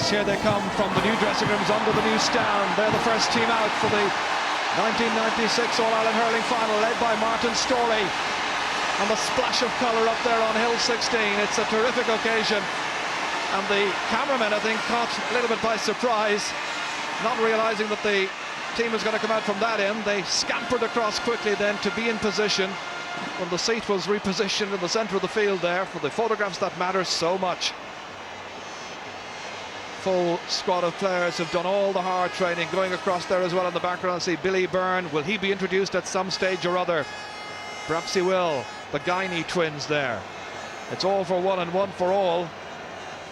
Yes, here they come from the new dressing rooms under the new stand. They're the first team out for the 1996 All-Ireland hurling final, led by Martin Storey. And the splash of colour up there on Hill 16. It's a terrific occasion. And the cameramen, I think, caught a little bit by surprise, not realising that the team was going to come out from that end. They scampered across quickly then to be in position when the seat was repositioned in the centre of the field there for the photographs that matter so much. Full squad of players have done all the hard training. Going across there as well in the background, I see Billy Byrne. Will he be introduced at some stage or other? Perhaps he will. The Guiney twins there. It's all for one and one for all.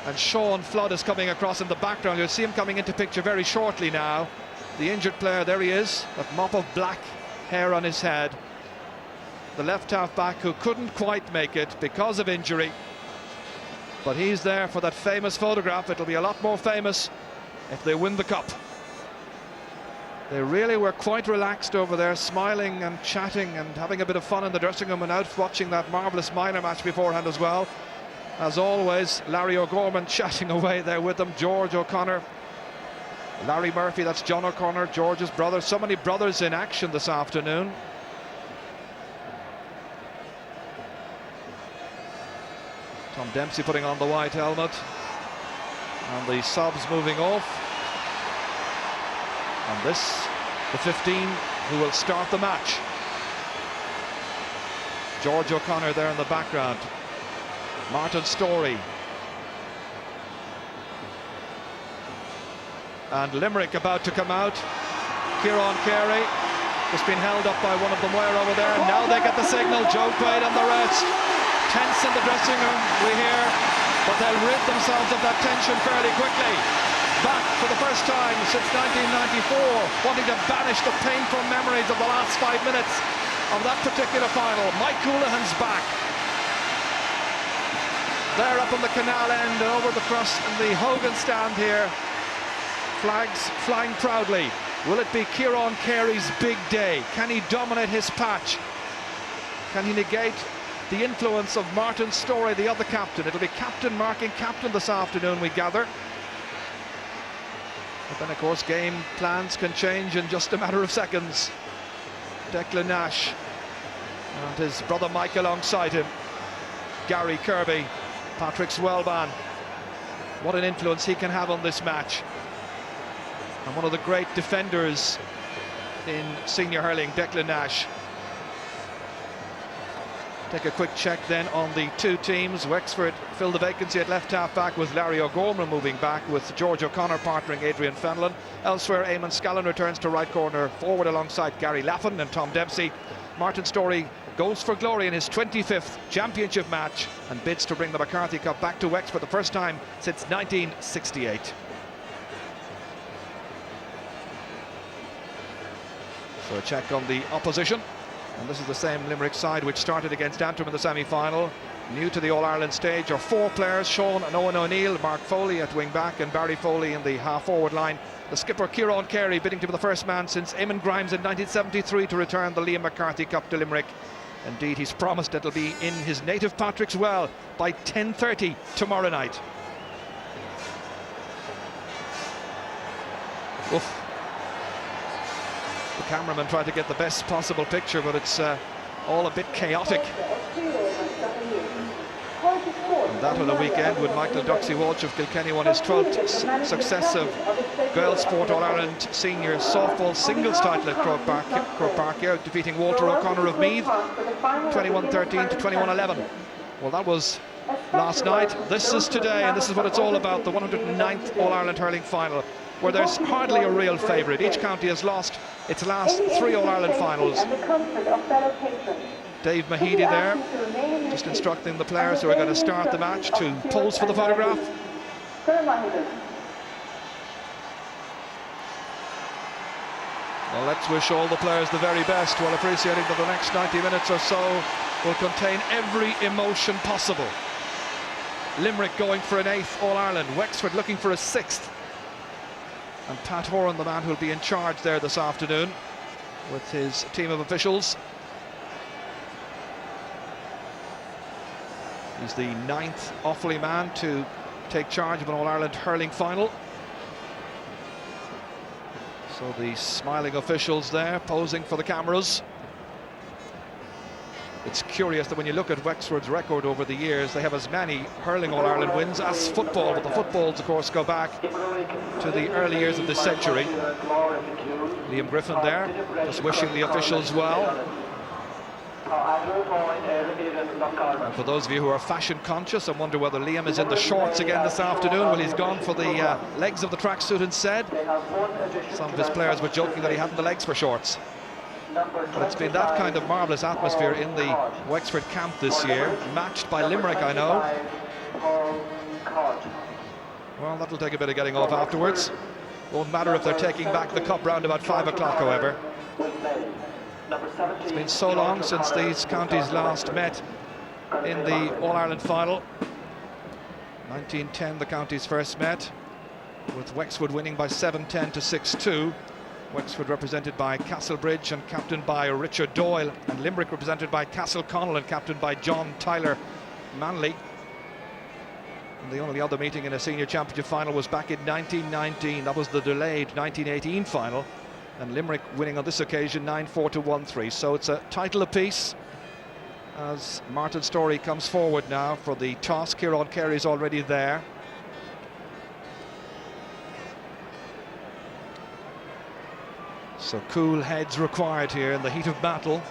And Sean Flood is coming across in the background. You'll see him coming into picture very shortly now. The injured player, there he is, that mop of black hair on his head. The left half back who couldn't quite make it because of injury. But he's there for that famous photograph. It'll be a lot more famous if they win the cup. They really were quite relaxed over there, smiling and chatting and having a bit of fun in the dressing room and out watching that marvellous minor match beforehand as well. As always, Larry O'Gorman chatting away there with them. George O'Connor, Larry Murphy, that's John O'Connor, George's brother. So many brothers in action this afternoon. Tom Dempsey putting on the white helmet. And the subs moving off. And this, the 15 who will start the match. George O'Connor there in the background. Martin Storey. And Limerick about to come out. Kieran Carey just been held up by one of them way over there. Now they get the signal. Joe Quaid and the rest. Tense in the dressing room, we hear, but they'll rid themselves of that tension fairly quickly. Back for the first time since 1994, wanting to banish the painful memories of the last 5 minutes of that particular final. Mike Houlihan's back. They're up on the canal end and over the cross in the Hogan stand here. Flags flying proudly. Will it be Kieran Carey's big day? Can he dominate his patch? Can he negate the influence of Martin Storey, the other captain? It'll be captain marking captain this afternoon, we gather. But then, of course, game plans can change in just a matter of seconds. Declan Nash and his brother Mike alongside him. Gary Kirby, Patrick Swellban. What an influence he can have on this match. And one of the great defenders in senior hurling, Declan Nash. Take a quick check then on the two teams. Wexford filled the vacancy at left half back with Larry O'Gorman moving back with George O'Connor partnering Adrian Fenlon. Elsewhere, Eamon Scallon returns to right corner forward alongside Gary Laffin and Tom Dempsey. Martin Storey goes for glory in his 25th championship match and bids to bring the McCarthy Cup back to Wexford for the first time since 1968. So a check on the opposition. And this is the same Limerick side which started against Antrim in the semi-final. New to the All-Ireland stage are four players: Sean and Owen O'Neill, Mark Foley at wing-back and Barry Foley in the half-forward line. The skipper Kieran Carey bidding to be the first man since Eamon Grimes in 1973 to return the Liam McCarthy Cup to Limerick. Indeed, he's promised it'll be in his native Patrick's Well by 10:30 tomorrow night. Oof. The cameraman tried to get the best possible picture, but it's all a bit chaotic. And that on a weekend when Michael Duxie Walsh of Kilkenny won his 12th successive Girls Sport All-Ireland Senior Softball Singles title at Croke Park here, defeating Walter O'Connor of Meath 21-13 to 21-11. Well, that was last night. This is today, and this is what it's all about, the 109th All-Ireland hurling final, where there's hardly a real favourite. Each county has lost its last three All-Ireland finals. Dave Mahidi there, just instructing the players who are going to start the match to pose for the photograph. Well, let's wish all the players the very best, while appreciating that the next 90 minutes or so will contain every emotion possible. Limerick going for an 8th All-Ireland, Wexford looking for a 6th. And Pat Horan, the man who'll be in charge there this afternoon with his team of officials. He's the 9th Offaly man to take charge of an All-Ireland hurling final. So the smiling officials there posing for the cameras. It's curious that when you look at Wexford's record over the years, they have as many hurling All-Ireland wins as football, but the footballs of course go back to the early years of this century. Liam Griffin there, just wishing the officials well. And for those of you who are fashion conscious and wonder whether Liam is in the shorts again this afternoon, well, he's gone for the legs of the tracksuit instead. Some of his players were joking that he hadn't the legs for shorts. But it's been that kind of marvellous atmosphere in the Wexford camp this year, matched by Limerick, I know. Well, that'll take a bit of getting off afterwards. Won't matter if they're taking back the cup round about 5 o'clock, however. It's been so long since these counties last met in the All-Ireland final. 1910 the counties first met, with Wexford winning by 7-10 to 6-2. Wexford represented by Castlebridge and captained by Richard Doyle, and Limerick represented by Castleconnell and captained by John Tyler Manley. And the only other meeting in a senior championship final was back in 1919. That was the delayed 1918 final, and Limerick winning on this occasion 9-4 to 1-3. So it's a title apiece as Martin Storey comes forward now for the toss. Kieran Carey's already there. So cool heads required here in the heat of battle.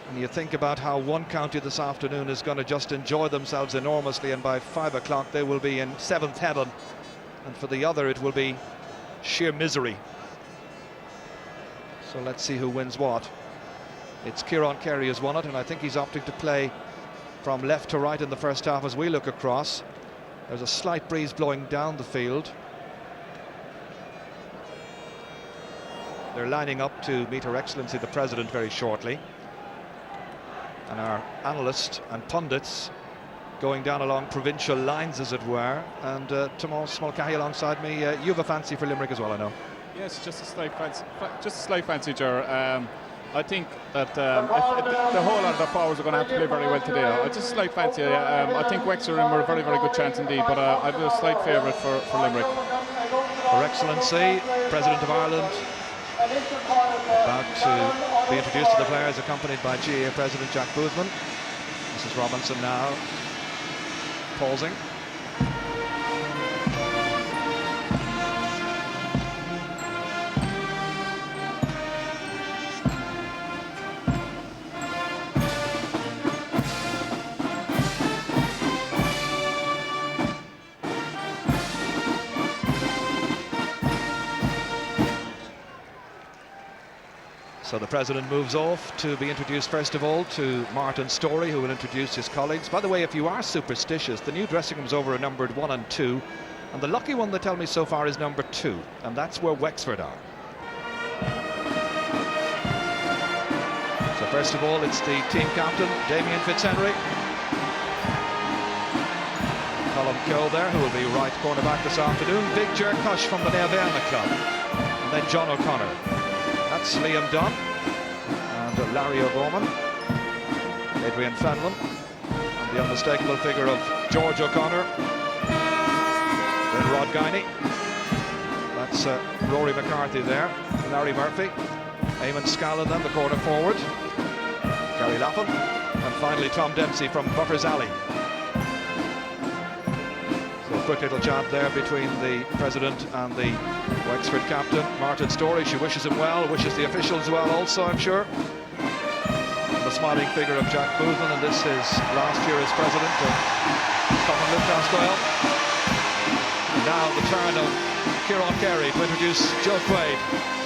And you think about how one county this afternoon is going to just enjoy themselves enormously, and by 5 o'clock they will be in 7th heaven, and for the other it will be sheer misery. So let's see who wins what. It's Kieran Carey has won it, and I think he's opting to play from left to right in the first half as we look across. There's a slight breeze blowing down the field. They're lining up to meet Her Excellency the President very shortly. And our analysts and pundits going down along provincial lines, as it were. And Tomas Mulcahy alongside me. You have a fancy for Limerick as well, I know. Yes, just a slight fancy, Ger. I think that if the whole lot of the forwards are going to have to play very well today. Just a slight fancy. I think Wexford are a very, very good chance indeed, but I have a slight favourite for Limerick. Her Excellency, President of Ireland, about to be introduced to the players, accompanied by GAA President Jack Boothman. Mrs. Robinson now pausing. So the President moves off to be introduced first of all to Martin Storey, who will introduce his colleagues. By the way, if you are superstitious, the new dressing rooms over are numbered 1 and 2, and the lucky one they tell me so far is number 2, and that's where Wexford are. So first of all, it's the team captain, Damien Fitzhenry. Colm Keogh there, who will be right cornerback this afternoon. Big Ger Cush from the Neaverna club, and then John O'Connor. That's Liam Dunn and Larry O'Gorman, Adrian Fenlon, and the unmistakable figure of George O'Connor, then Rod Guiney. That's Rory McCarthy there, Larry Murphy, Eamon Scallon then, the corner forward, Gary Lappin, and finally Tom Dempsey from Buffer's Alley. So a quick little chat there between the President and the Wexford captain, Martin Storey. She wishes him well, wishes the officials well also, I'm sure. And the smiling figure of Jack Boothman, and this is last year as President of Commonwealth Castle. And now the turn of Kieran Carey to introduce Joe Quaid,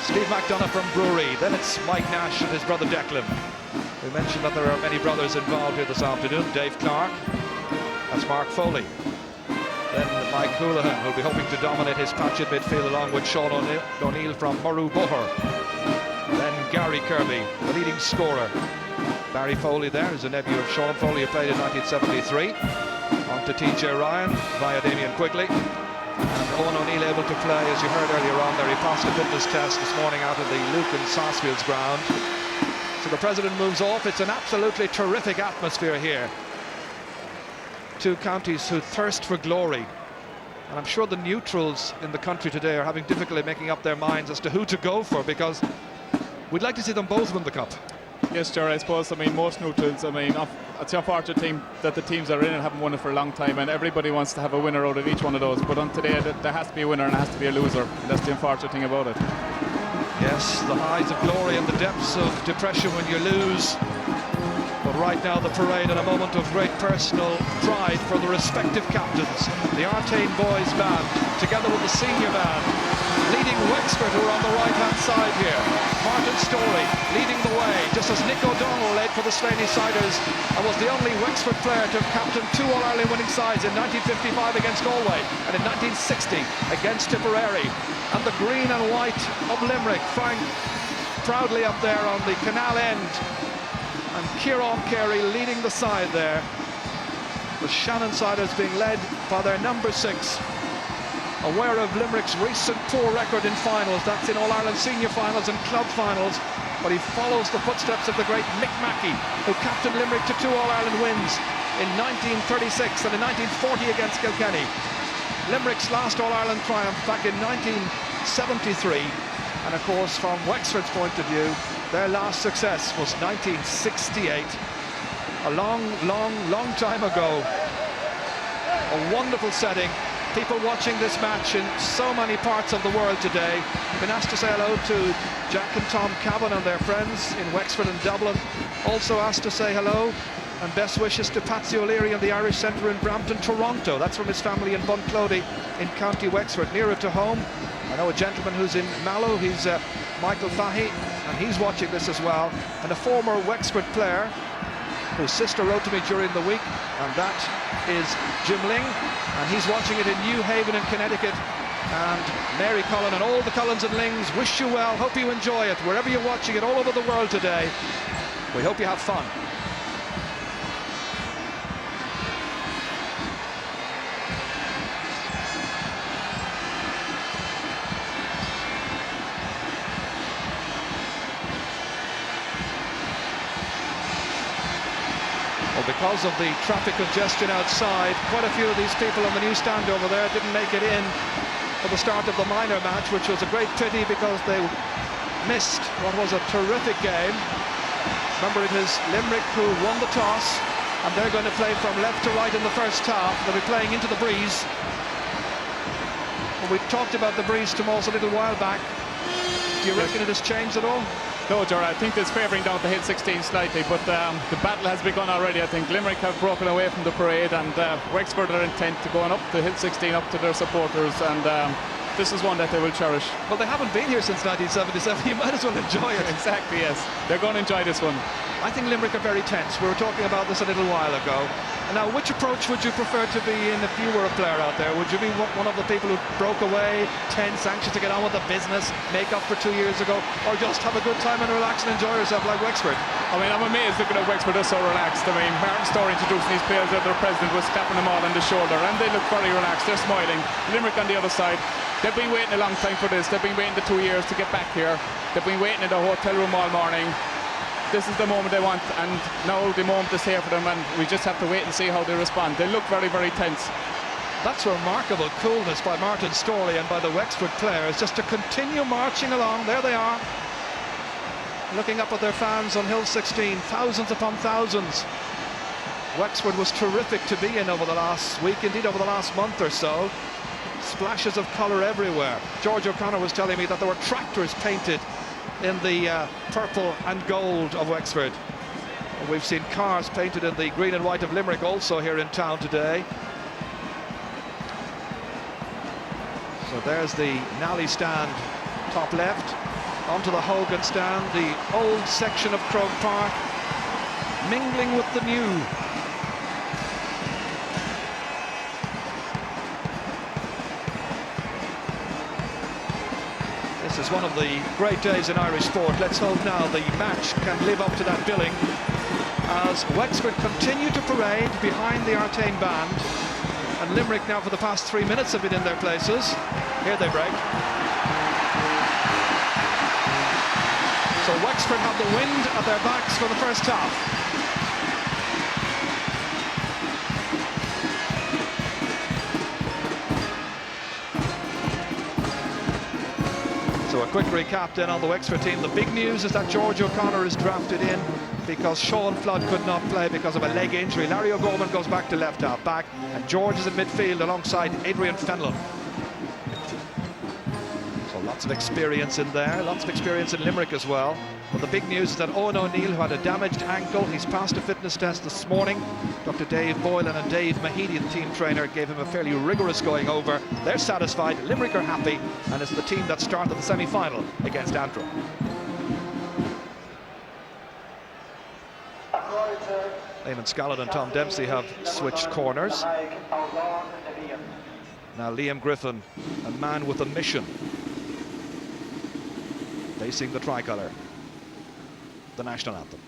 Steve McDonough from Brewery, then it's Mike Nash and his brother Declan. We mentioned that there are many brothers involved here this afternoon. Dave Clark, that's Mark Foley. Then Mike Houlihan, who'll be hoping to dominate his patch at midfield along with Sean O'Neill from Murrow Boher. Then Gary Kirby, the leading scorer. Barry Foley there is a nephew of Sean Foley, who played in 1973. On to TJ Ryan via Damien Quigley. And Owen O'Neill able to play, as you heard earlier on there. He passed a fitness test this morning out of the Lucan Sarsfields ground. So the president moves off. It's an absolutely terrific atmosphere here. Two counties who thirst for glory. And I'm sure the neutrals in the country today are having difficulty making up their minds as to who to go for, because we'd like to see them both win the cup. Yes, Ger, I suppose. I mean, most neutrals, I mean, it's the unfortunate thing that the teams that are in it haven't won it for a long time, and everybody wants to have a winner out of each one of those. But on today, there has to be a winner and there has to be a loser. And that's the unfortunate thing about it. Yes, the highs of glory and the depths of depression when you lose. But right now, the parade and a moment of great personal pride for the respective captains. The Artane boys band, together with the senior band, leading Wexford, who are on the right-hand side here. Martin Storey leading the way, just as Nick O'Donnell led for the Slaney Siders and was the only Wexford player to have captained two All-Ireland winning sides in 1955 against Galway and in 1960 against Tipperary. And the green and white of Limerick flying proudly up there on the canal end. And Kieran Carey leading the side there. The Shannon Siders being led by their number 6. Aware of Limerick's recent poor record in finals, that's in All-Ireland senior finals and club finals, but he follows the footsteps of the great Mick Mackey, who captained Limerick to 2 All-Ireland wins in 1936 and in 1940 against Kilkenny. Limerick's last All-Ireland triumph back in 1973, and of course from Wexford's point of view, their last success was 1968, a long time ago. A wonderful setting. People watching this match in so many parts of the world today. I've been asked to say hello to Jack and Tom Cavan and their friends in Wexford and Dublin. Also asked to say hello and best wishes to Patsy O'Leary and the Irish Centre in Brampton, Toronto. That's from his family in Bunclody in County Wexford, nearer to home. I know a gentleman who's in Mallow, he's Michael Fahy, and he's watching this as well. And a former Wexford player whose sister wrote to me during the week, and that is Jim Ling, and he's watching it in New Haven in Connecticut. And Mary Cullen and all the Cullens and Lings wish you well, hope you enjoy it, wherever you're watching it all over the world today. We hope you have fun. Because of the traffic congestion outside, quite a few of these people on the new stand over there didn't make it in for the start of the minor match, which was a great pity because they missed what was a terrific game. Remember, it is Limerick who won the toss, and they're going to play from left to right in the first half. They'll be playing into the breeze. And we talked about the breeze to Moss a little while back. Do you reckon it has changed at all? No, Ger, I think it's favouring down the Hill 16 slightly, but the battle has begun already. I think Limerick have broken away from the parade, and Wexford are intent to going up the Hill 16 up to their supporters, and this is one that they will cherish. Well, they haven't been here since 1977. You might as well enjoy it. Exactly, yes. They're going to enjoy this one. I think Limerick are very tense. We were talking about this a little while ago. And now, which approach would you prefer to be in if you were a player out there? Would you be one of the people who broke away, tense, anxious to get on with the business, make up for 2 years ago, or just have a good time and relax and enjoy yourself like Wexford? I mean, I'm amazed looking at Wexford, they're so relaxed. I mean, Martin Storey introducing these players, their president was clapping them all on the shoulder, and they look very relaxed. They're smiling. Limerick on the other side, they've been waiting a long time for this. They've been waiting the 2 years to get back here. They've been waiting in the hotel room all morning. This is the moment they want, and now the moment is here for them, and we just have to wait and see how they respond. They look very, very tense. That's remarkable coolness by Martin Storey and by the Wexford players, just to continue marching along. There they are, looking up at their fans on Hill 16, thousands upon thousands. Wexford was terrific to be in over the last week, indeed over the last month or so. Splashes of colour everywhere. George O'Connor was telling me that there were tractors painted in the purple and gold of Wexford. And we've seen cars painted in the green and white of Limerick also here in town today. So there's the Nally stand top left, onto the Hogan stand, the old section of Croke Park mingling with the new. This is one of the great days in Irish sport. Let's hope now the match can live up to that billing as Wexford continue to parade behind the Artane band, and Limerick now for the past 3 minutes have been in their places. Here they break. So Wexford have the wind at their backs for the first half. So a quick recap then on the Wexford team. The big news is that George O'Connor is drafted in because Sean Flood could not play because of a leg injury. Larry O'Gorman goes back to left half back, and George is in midfield alongside Adrian Fenlon. So lots of experience in there, lots of experience in Limerick as well. But the big news is that Owen O'Neill, who had a damaged ankle, he's passed a fitness test this morning. Dr. Dave Boylan and Dave Mahidi, the team trainer, gave him a fairly rigorous going over. They're satisfied, Limerick are happy, and it's the team that started the semi-final against Antrim. Eamon Scallon and Tom Dempsey have switched corners. Now Liam Griffin, a man with a mission, facing the tricolour, the national anthem.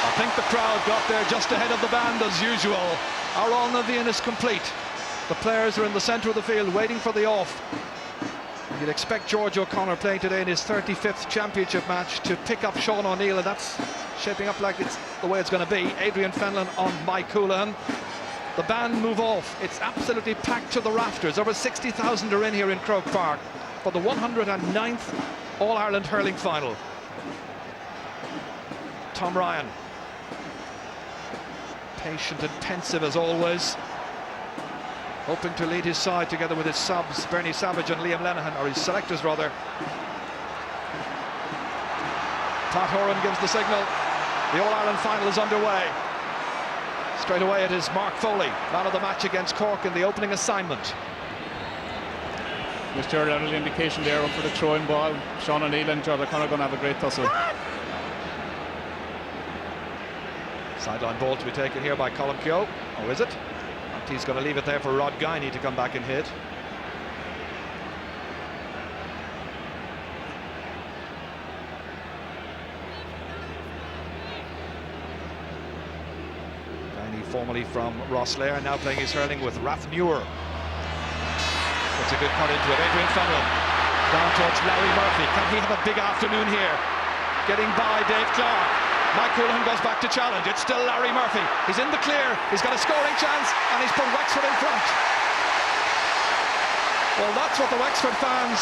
I think the crowd got there just ahead of the band as usual. Our All Navean is complete. The players are in the centre of the field waiting for the off. You'd expect George O'Connor, playing today in his 35th championship match, to pick up Sean O'Neill, and that's shaping up like it's the way it's going to be. Adrian Fenlon on Mike Houlihan. The band move off. It's absolutely packed to the rafters. Over 60,000 are in here in Croke Park for the 109th All-Ireland hurling final. Tom Ryan, patient and pensive as always, hoping to lead his side together with his subs, Bernie Savage and Liam Lenihan, or his selectors rather. Pat Horan gives the signal. The All-Ireland final is underway. Straight away it is Mark Foley, man of the match against Cork in the opening assignment. Just a little indication there for the throwing ball. Sean O'Neill and George O'Connor are going to have a great tussle. Sideline ball to be taken here by Colin Keogh, or is it? And he's going to leave it there for Rod Guiney to come back and hit. Guiney, formerly from Rosslare, now playing his hurling with Rathnewer. That's a good cut into it. Adrian Fenlon down towards Larry Murphy. Can he have a big afternoon here? Getting by Dave Clark. Mike Houlihan goes back to challenge. It's still Larry Murphy. He's in the clear. He's got a scoring chance, and he's put Wexford in front. Well, that's what the Wexford fans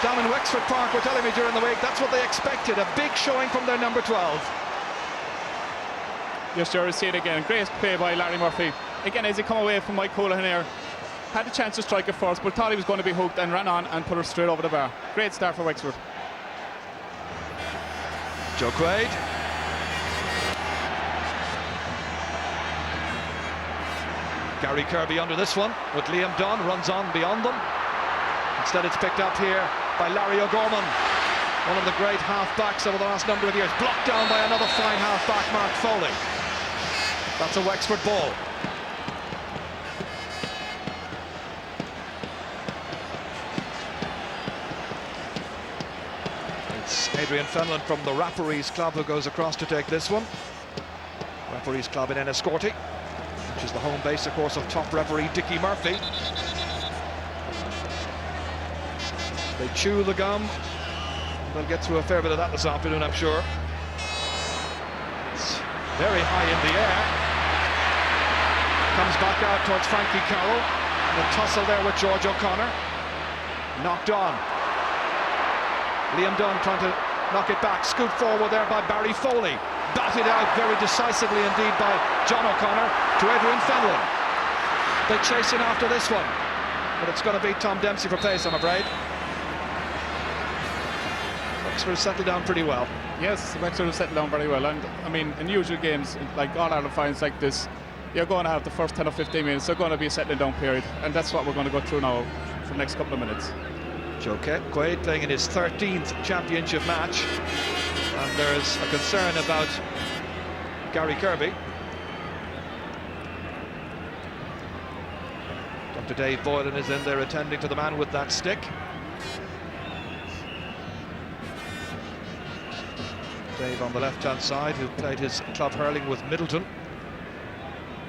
down in Wexford Park were telling me during the week. That's what they expected. A big showing from their number 12. Just to see it again. Great play by Larry Murphy. Again, as he come away from Mike Houlihan here, had a chance to strike it first, but thought he was going to be hooked and ran on and put her straight over the bar. Great start for Wexford. Joe Quaid. Gary Kirby under this one with Liam Dunn, runs on beyond them. Instead it's picked up here by Larry O'Gorman, one of the great half-backs over the last number of years. Blocked down by another fine half-back, Mark Foley. That's a Wexford ball. It's Adrian Fenlon from the Referees Club who goes across to take this one. Referees Club in Enniscorthy, which is the home base, of course, of top referee Dickie Murphy. They chew the gum. They'll get through a fair bit of that this afternoon, I'm sure. It's very high in the air. Comes back out towards Frankie Carroll. And a tussle there with George O'Connor. Knocked on. Liam Dunn trying to knock it back, scooped forward there by Barry Foley. Batted out very decisively indeed by John O'Connor to Adrian Fenlon. They chase in after this one, but it's going to be Tom Dempsey for pace, I'm afraid. Wexford settled down pretty well. Yes, Wexford have settled down very well, and I mean, in usual games like All-Ireland finals like this, you're going to have the first 10 or 15 minutes, they're going to be a settling down period, and that's what we're going to go through now for the next couple of minutes. Joe Quaid playing in his 13th championship match, and there's a concern about Gary Kirby. Dr. Dave Boylan is in there attending to the man with that stick. Dave on the left-hand side, who played his club hurling with Middleton.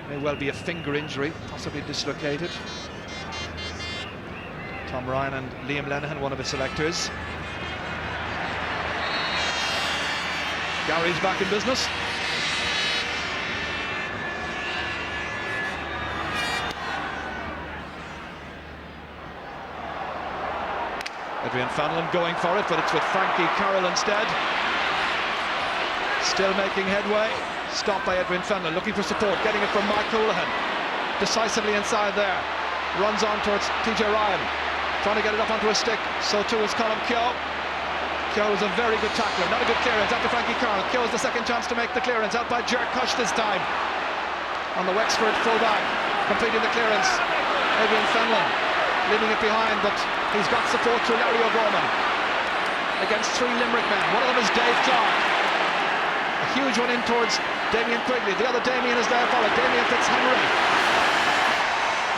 May well be a finger injury, possibly dislocated. Tom Ryan and Liam Lenihan, one of his selectors. Gary's back in business. Adrian Fenlon going for it, but it's with Frankie Carroll instead. Still making headway. Stopped by Adrian Fenlon, looking for support, getting it from Mike Houlihan. Decisively inside there. Runs on towards TJ Ryan. Trying to get it up onto a stick, so too is Colm Keogh. Keogh is a very good tackler, not a good clearance after Frankie Carroll. Keogh is the second chance to make the clearance, out by Jerk Cush this time. On the Wexford fullback, completing the clearance. Adrian Fenlon leaving it behind, but he's got support through Larry O'Gorman. Against three Limerick men, one of them is Dave Clark. A huge one in towards Damien Quigley, the other Damien is there followed, Damien Fitzhenry.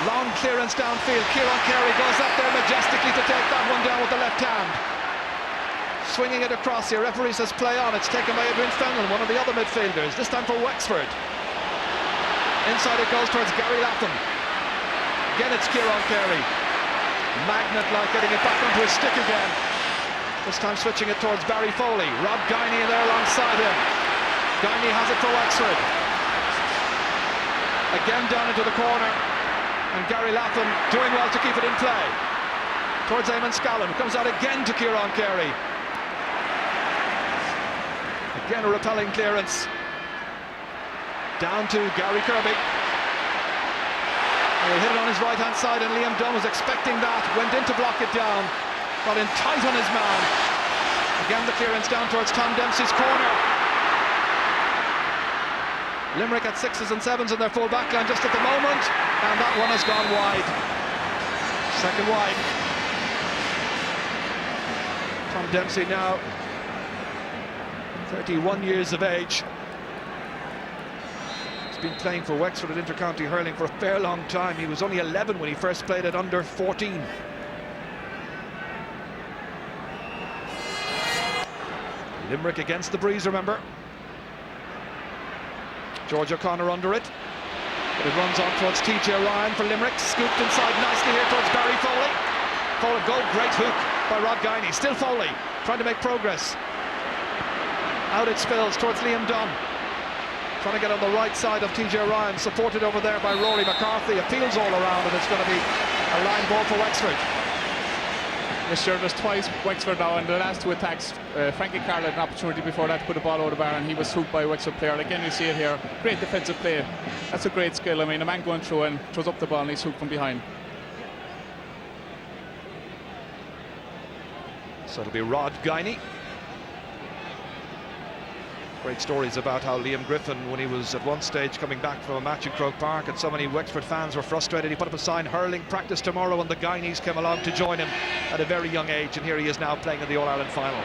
Long clearance downfield, Kieran Carey goes up there majestically to take that one down with the left hand. Swinging it across here, referee says play on, it's taken by Adrian Fenlon, one of the other midfielders, this time for Wexford. Inside it goes towards Gary Latham. Again it's Kieran Carey. Magnet-like, getting it back onto his stick again. This time switching it towards Barry Foley. Rob Guiney in there alongside him. Guiney has it for Wexford. Again down into the corner. And Gary Latham doing well to keep it in play. Towards Eamon Scallon, who comes out again to Kieran Carey. Again a repelling clearance. Down to Gary Kirby. He hit it on his right-hand side, and Liam Dunn was expecting that, went in to block it down, got in tight on his man. Again the clearance down towards Tom Dempsey's corner. Limerick at 6s and 7s in their full back line just at the moment, and that one has gone wide. Second wide. Tom Dempsey now 31 years of age. Been playing for Wexford at Intercounty Hurling for a fair long time. He was only 11 when he first played at under 14. Limerick against the breeze, remember. George O'Connor under it. But it runs on towards TJ Ryan for Limerick. Scooped inside nicely here towards Barry Foley. Foley, goal, great hook by Rob Guiney. Still Foley trying to make progress. Out it spills towards Liam Dunn. Trying to get on the right side of TJ Ryan, supported over there by Rory McCarthy. Appeals all around, and it's going to be a line ball for Wexford. Yes, sure, there's twice Wexford now, and the last two attacks, Frankie Carroll had an opportunity before that to put the ball over the bar, and he was hooked by a Wexford player. Again, you see it here, great defensive play. That's a great skill. I mean, a man going through and throws up the ball, and he's hooked from behind. So it'll be Rod Guiney. Great stories about how Liam Griffin, when he was at one stage coming back from a match in Croke Park, and so many Wexford fans were frustrated, he put up a sign, hurling practice tomorrow, and the Guineys came along to join him at a very young age, and here he is now playing in the All-Ireland final.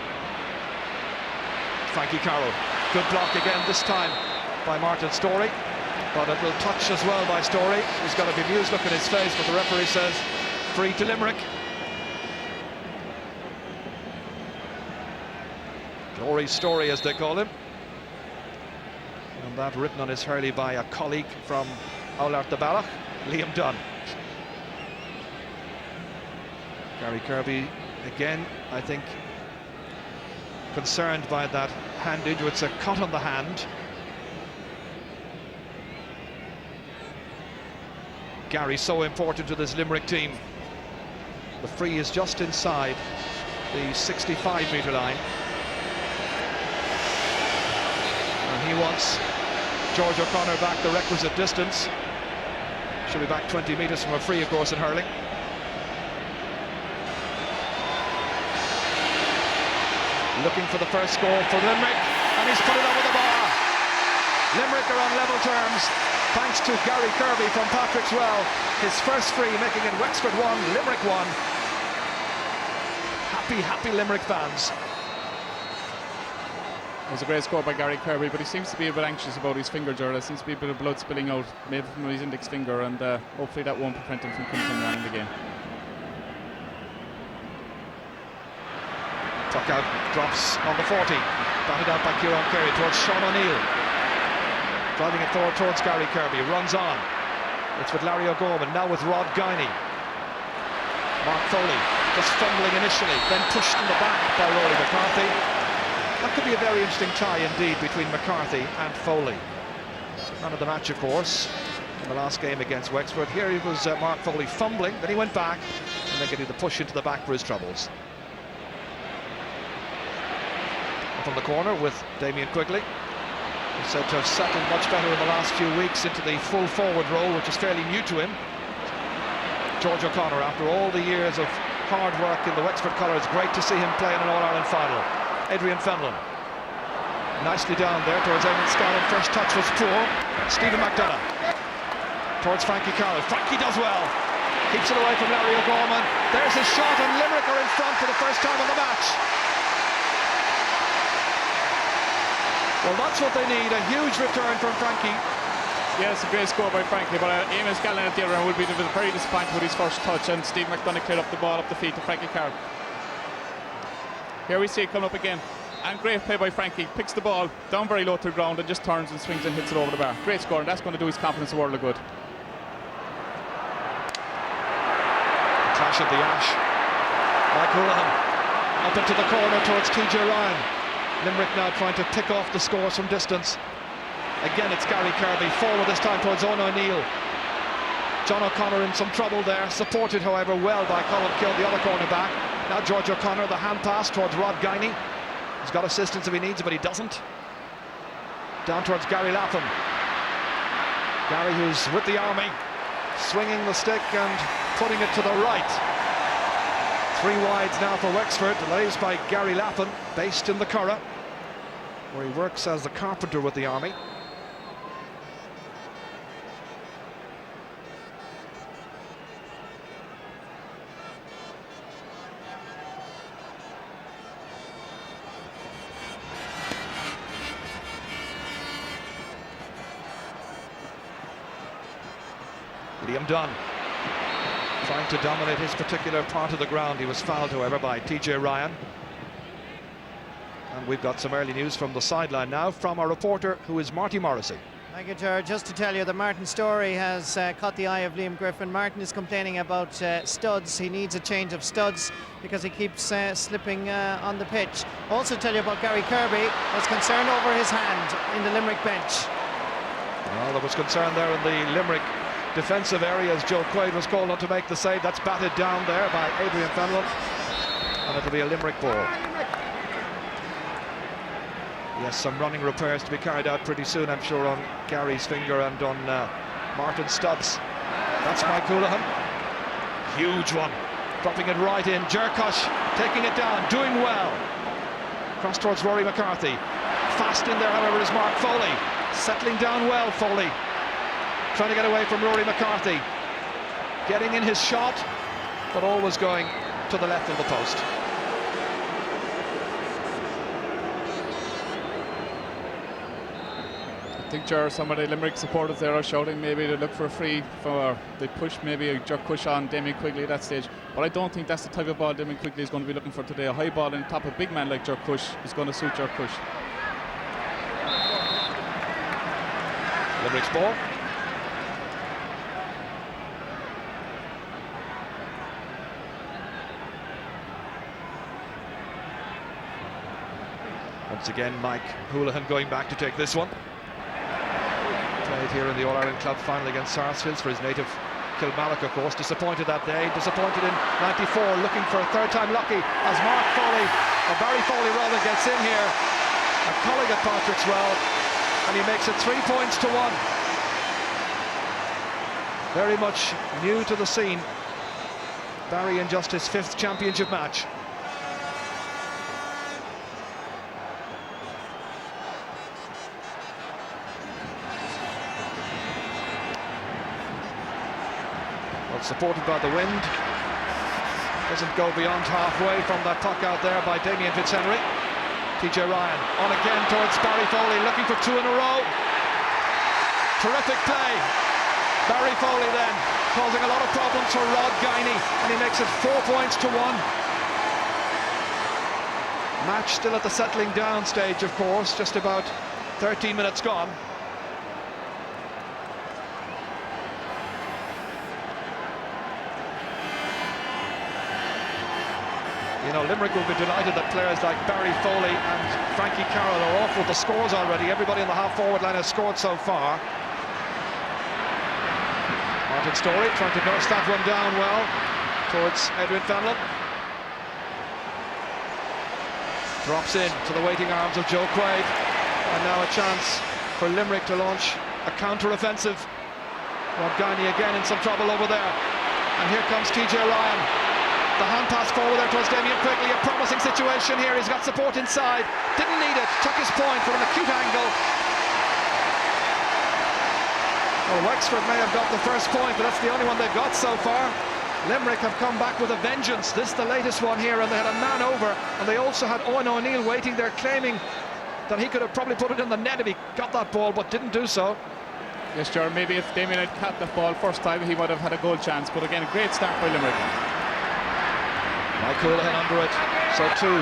Frankie Carroll, good block again, this time by Martin Storey, but it will touch as well by Storey. He's got a bemused look in his face, but the referee says free to Limerick. Glory Storey, as they call him. And that written on his hurley by a colleague from Oulart the Ballach, Liam Dunn. Gary Kirby again, I think, concerned by that hand injury. It's a cut on the hand. Gary so important to this Limerick team. The free is just inside. the 65-metre line. And he wants George O'Connor back the requisite distance. Should be back 20 metres from a free, of course, in hurling. Looking for the first goal for Limerick, and he's put it over the bar. Limerick are on level terms, thanks to Gary Kirby from Patrick's Well. His first free, making it Wexford 1, Limerick 1. Happy Limerick fans. It was a great score by Gary Kirby, but he seems to be a bit anxious about his finger, Ger. There seems to be a bit of blood spilling out, maybe from his index finger, and hopefully that won't prevent him from continuing on in the game. Tuck out, drops on the 40. Batted out by Kieran Carey towards Sean O'Neill. Driving it forward towards Gary Kirby, runs on. It's with Larry O'Gorman, now with Rod Guiney. Mark Foley, just fumbling initially, then pushed in the back by Rory McCarthy. That could be a very interesting tie indeed between McCarthy and Foley. Man of the match, of course, in the last game against Wexford. Here it was Mark Foley fumbling, then he went back, and then getting the push into the back for his troubles. From the corner with Damien Quigley, who's said to have settled much better in the last few weeks into the full forward role, which is fairly new to him. George O'Connor, after all the years of hard work in the Wexford colours, great to see him play in an All-Ireland final. Adrian Fenlon, nicely down there towards Eamon Scanlon. First touch was poor. Stephen McDonough towards Frankie Carroll. Frankie does well, keeps it away from Larry O'Gorman. There's his shot, and Limerick are in front for the first time in the match. Well, that's what they need, a huge return from Frankie. Yeah, it's a great score by Frankie, but Eamon Scanlon at the other end would be very disappointed with his first touch, and Steve McDonough cleared up the ball up the feet to Frankie Carroll. Here we see it come up again, and great play by Frankie. Picks the ball down very low to the ground and just turns and swings and hits it over the bar. Great score, and that's going to do his confidence a world of good. Clash at the Ash. Mike Houlihan up into the corner towards TJ Ryan. Limerick now trying to pick off the scores from distance. Again, it's Gary Kirby forward this time towards Owen O'Neill. John O'Connor in some trouble there, supported however well by Colin Kill, the other cornerback. Now George O'Connor, the hand pass towards Rod Guiney. He's got assistance if he needs it, but he doesn't. Down towards Gary Lapham. Gary, who's with the army, swinging the stick and putting it to the right. 3 wides now for Wexford, lays by Gary Lapham, based in the Curragh, where he works as the carpenter with the army. Liam Dunn trying to dominate his particular part of the ground. He was fouled, however, by TJ Ryan. And we've got some early news from the sideline now from our reporter, who is Marty Morrissey. Thank you, Gerard. Just to tell you that Martin Storey has caught the eye of Liam Griffin. Martin is complaining about studs. He needs a change of studs because he keeps slipping on the pitch. Also tell you about Gary Kirby. There's concern over his hand in the Limerick bench. Well, there was concern there in the Limerick defensive area as Joe Quaid was called on to make the save. That's batted down there by Adrian Fenlon, and it'll be a Limerick ball. Yes, some running repairs to be carried out pretty soon, I'm sure, on Gary's finger and on Martin's studs. That's Mike Houlihan. Huge one, dropping it right in. Jerkosh taking it down, doing well. Cross towards Rory McCarthy. Fast in there, however, is Mark Foley. Settling down well, Foley. Trying to get away from Rory McCarthy. Getting in his shot, but always going to the left of the post. I think some of the Limerick supporters there are shouting maybe to look for a free, for they push maybe a jerk push on Damien Quigley at that stage, but I don't think that's the type of ball Damien Quigley is going to be looking for today. A high ball on top of a big man like Jerk Push is going to suit Jerk Push. Limerick's ball. Once again, Mike Houlihan going back to take this one. Played here in the All-Ireland Club final against Sarsfields for his native Kilmallock, of course, disappointed that day, disappointed in 94, looking for a third time lucky as Barry Foley rather gets in here, a colleague at Patrick's Well, and he makes it 3 points to 1. Very much new to the scene, Barry in just his 5th championship match. Supported by the wind, doesn't go beyond halfway from that puck out there by Damien Fitzhenry. TJ Ryan on again towards Barry Foley, looking for 2 in a row. Terrific play. Barry Foley then causing a lot of problems for Rod Guiney, and he makes it 4 points to 1. Match still at the settling down stage, of course, just about 13 minutes gone. You know, Limerick will be delighted that players like Barry Foley and Frankie Carroll are off with the scores already. Everybody in the half-forward line has scored so far. Martin Storey trying to nurse that one down well towards Adrian Fenlon. Drops in to the waiting arms of Joe Quaid. And now a chance for Limerick to launch a counter-offensive. Rod Guiney again in some trouble over there. And here comes TJ Ryan. The hand pass forward there towards Damien quickly, a promising situation here. He's got support inside, didn't need it, took his point from an acute angle. Well, Wexford may have got the first point, but that's the only one they've got so far. Limerick have come back with a vengeance. This is the latest one here, and they had a man over, and they also had Owen O'Neill waiting there, claiming that he could have probably put it in the net if he got that ball, but didn't do so. Yes, sure, maybe if Damien had caught that ball first time, he would have had a goal chance, but again, a great start by Limerick. Mike Houlihan under it, so too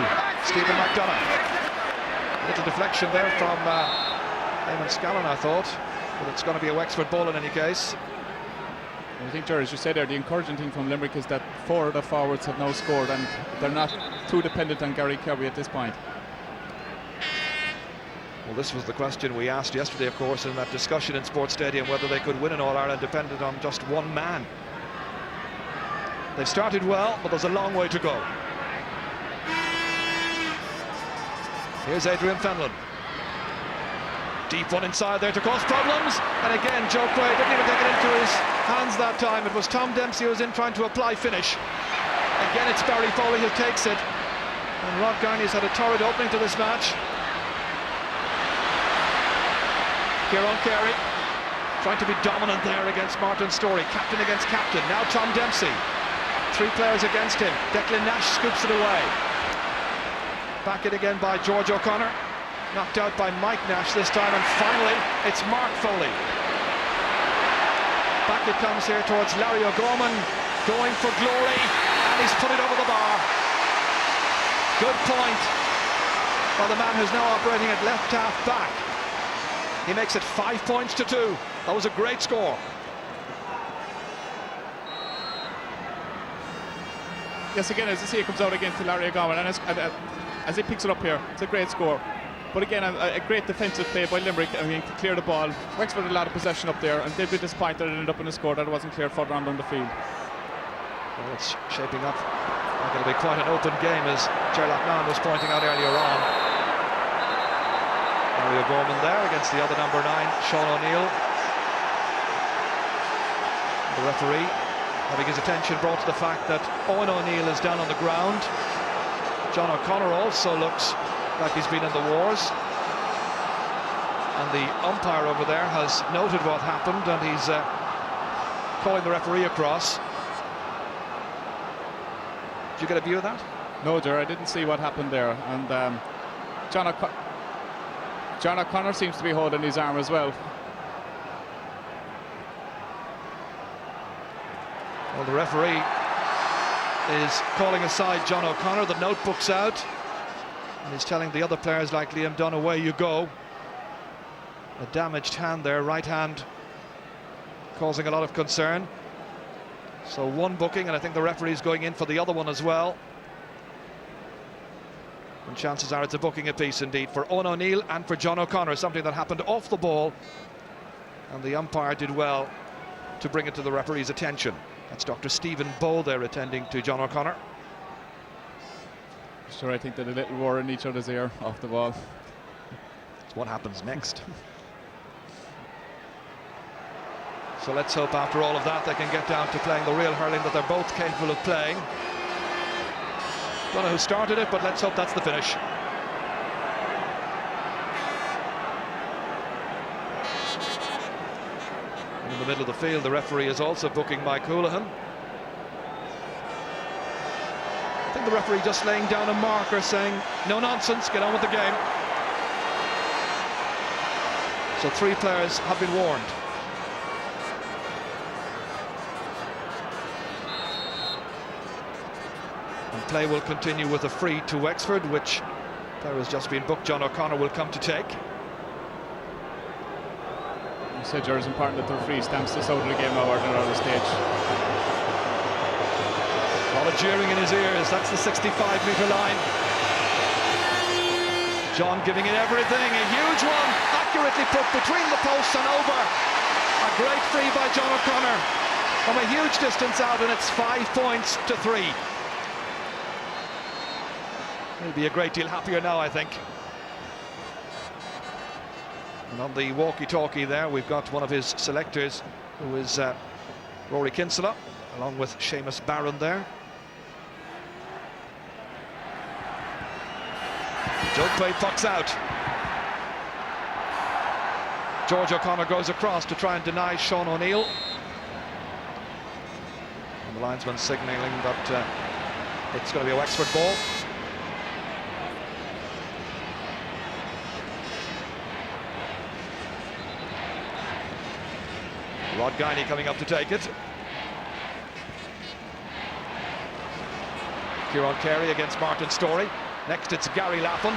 Stephen McDonough. Little deflection there from Eamon Scallon, I thought, but it's going to be a Wexford ball in any case. I think, Jerry, as you said there, the encouraging thing from Limerick is that 4 of the forwards have now scored, and they're not too dependent on Gary Kirby at this point. Well, this was the question we asked yesterday, of course, in that discussion in Sports Stadium, whether they could win an All-Ireland dependent on just one man. They've started well, but there's a long way to go. Here's Adrian Fenlon. Deep one inside there to cause problems. And again, Joe Quaid didn't even take it into his hands that time. It was Tom Dempsey who was in trying to apply finish. Again, it's Barry Foley who takes it. And Rod Guiney's had a torrid opening to this match. Kieran Carey trying to be dominant there against Martin Storey. Captain against captain. Now Tom Dempsey. 3 players against him. Declan Nash scoops it away. Back it again by George O'Connor. Knocked out by Mike Nash this time, and finally it's Mark Foley. Back it comes here towards Larry O'Gorman, going for glory, and he's put it over the bar. Good point by the man who's now operating at left half back. He makes it 5 points to 2. That was a great score. Yes, again, as you see, it comes out again to Larry O'Gorman, and as he picks it up here, it's a great score. But again, a great defensive play by Limerick, I mean, to clear the ball. Wexford had a lot of possession up there, and they'd be disappointed it ended up in a score that wasn't cleared further on down the field. Well, it's shaping up like it'll be quite an open game, as Gerlach Mann was pointing out earlier on. Larry O'Gorman there against the other number 9, Sean O'Neill. The referee having his attention brought to the fact that Owen O'Neill is down on the ground. John O'Connor also looks like he's been in the wars, and the umpire over there has noted what happened, and he's calling the referee across. Did you get a view of that? No, Ger, I didn't see what happened there, and John O'Connor seems to be holding his arm as well. Well, the referee is calling aside John O'Connor. The notebook's out, and he's telling the other players like Liam Dunn, away you go. A damaged hand there, right hand, causing a lot of concern. So 1 booking, and I think the referee's going in for the other one as well. And chances are it's a booking apiece indeed for Owen O'Neill and for John O'Connor, something that happened off the ball, and the umpire did well to bring it to the referee's attention. That's Dr. Stephen Bow there attending to John O'Connor. Sure, I think they're a little war in each other's ear off the ball. That's what happens next. So let's hope after all of that they can get down to playing the real hurling that they're both capable of playing. Don't know who started it, but let's hope that's the finish. In the middle of the field, the referee is also booking Mike Houlihan. I think the referee just laying down a marker saying, no nonsense, get on with the game. So 3 players have been warned. And play will continue with a free to Wexford, which player has just been booked. John O'Connor will come to take. You said, George, it's important that the referee stamps this out of the game now or at another stage. A lot of jeering in his ears. That's the 65-metre line. John giving it everything. A huge one, accurately put between the posts and over. A great free by John O'Connor from a huge distance out, and it's 5 points to 3. He'll be a great deal happier now, I think. And on the walkie-talkie there, we've got one of his selectors, who is Rory Kinsella, along with Seamus Barron there. Joe Quaid pucks out. George O'Connor goes across to try and deny Sean O'Neill. And the linesman signalling that it's going to be a Wexford ball. Rod Guiney coming up to take it. Kieran Carey against Martin Storey. Next it's Gary Lappin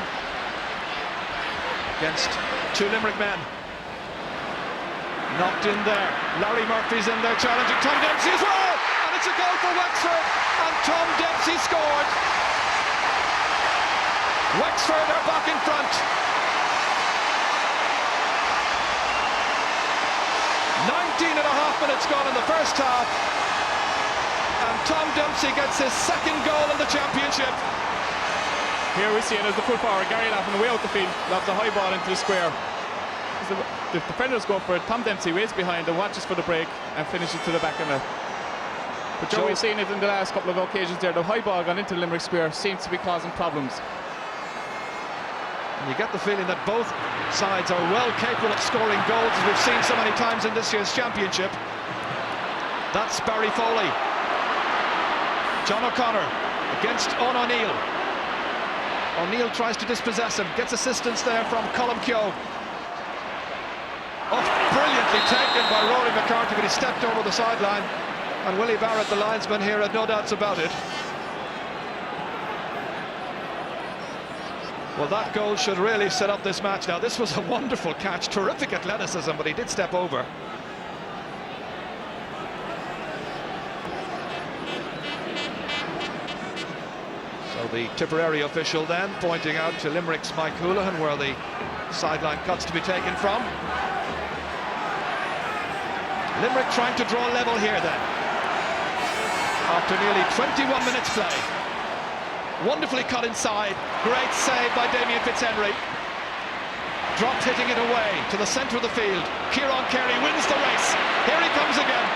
against 2 Limerick men. Knocked in there. Larry Murphy's in there challenging Tom Dempsey as well. And it's a goal for Wexford. And Tom Dempsey scored. Wexford are back in front. 19 and a half minutes gone in the first half, and Tom Dempsey gets his 2nd goal in the championship. Here we see it as the full forward, Gary Lappin away out the field, lobs a high ball into the square. The defenders go for it, Tom Dempsey waits behind and watches for the break and finishes to the back of it. But Joe, we've seen it in the last couple of occasions there, the high ball gone into the Limerick square seems to be causing problems. And you get the feeling that both sides are well capable of scoring goals, as we've seen so many times in this year's championship. That's Barry Foley. John O'Connor against Eoin O'Neill. O'Neill tries to dispossess him, gets assistance there from Colm Keogh. Oh, brilliantly taken by Rory McCarthy, but he stepped over the sideline, and Willie Barrett, the linesman here, had no doubts about it. Well, that goal should really set up this match now. This was a wonderful catch, terrific athleticism, but he did step over. So the Tipperary official then pointing out to Limerick's Mike Houlihan where the sideline cut's to be taken from. Limerick trying to draw level here then, after nearly 21 minutes play. Wonderfully cut inside, great save by Damien Fitzhenry. Dropped, hitting it away to the centre of the field. Kieran Carey wins the race. Here he comes again.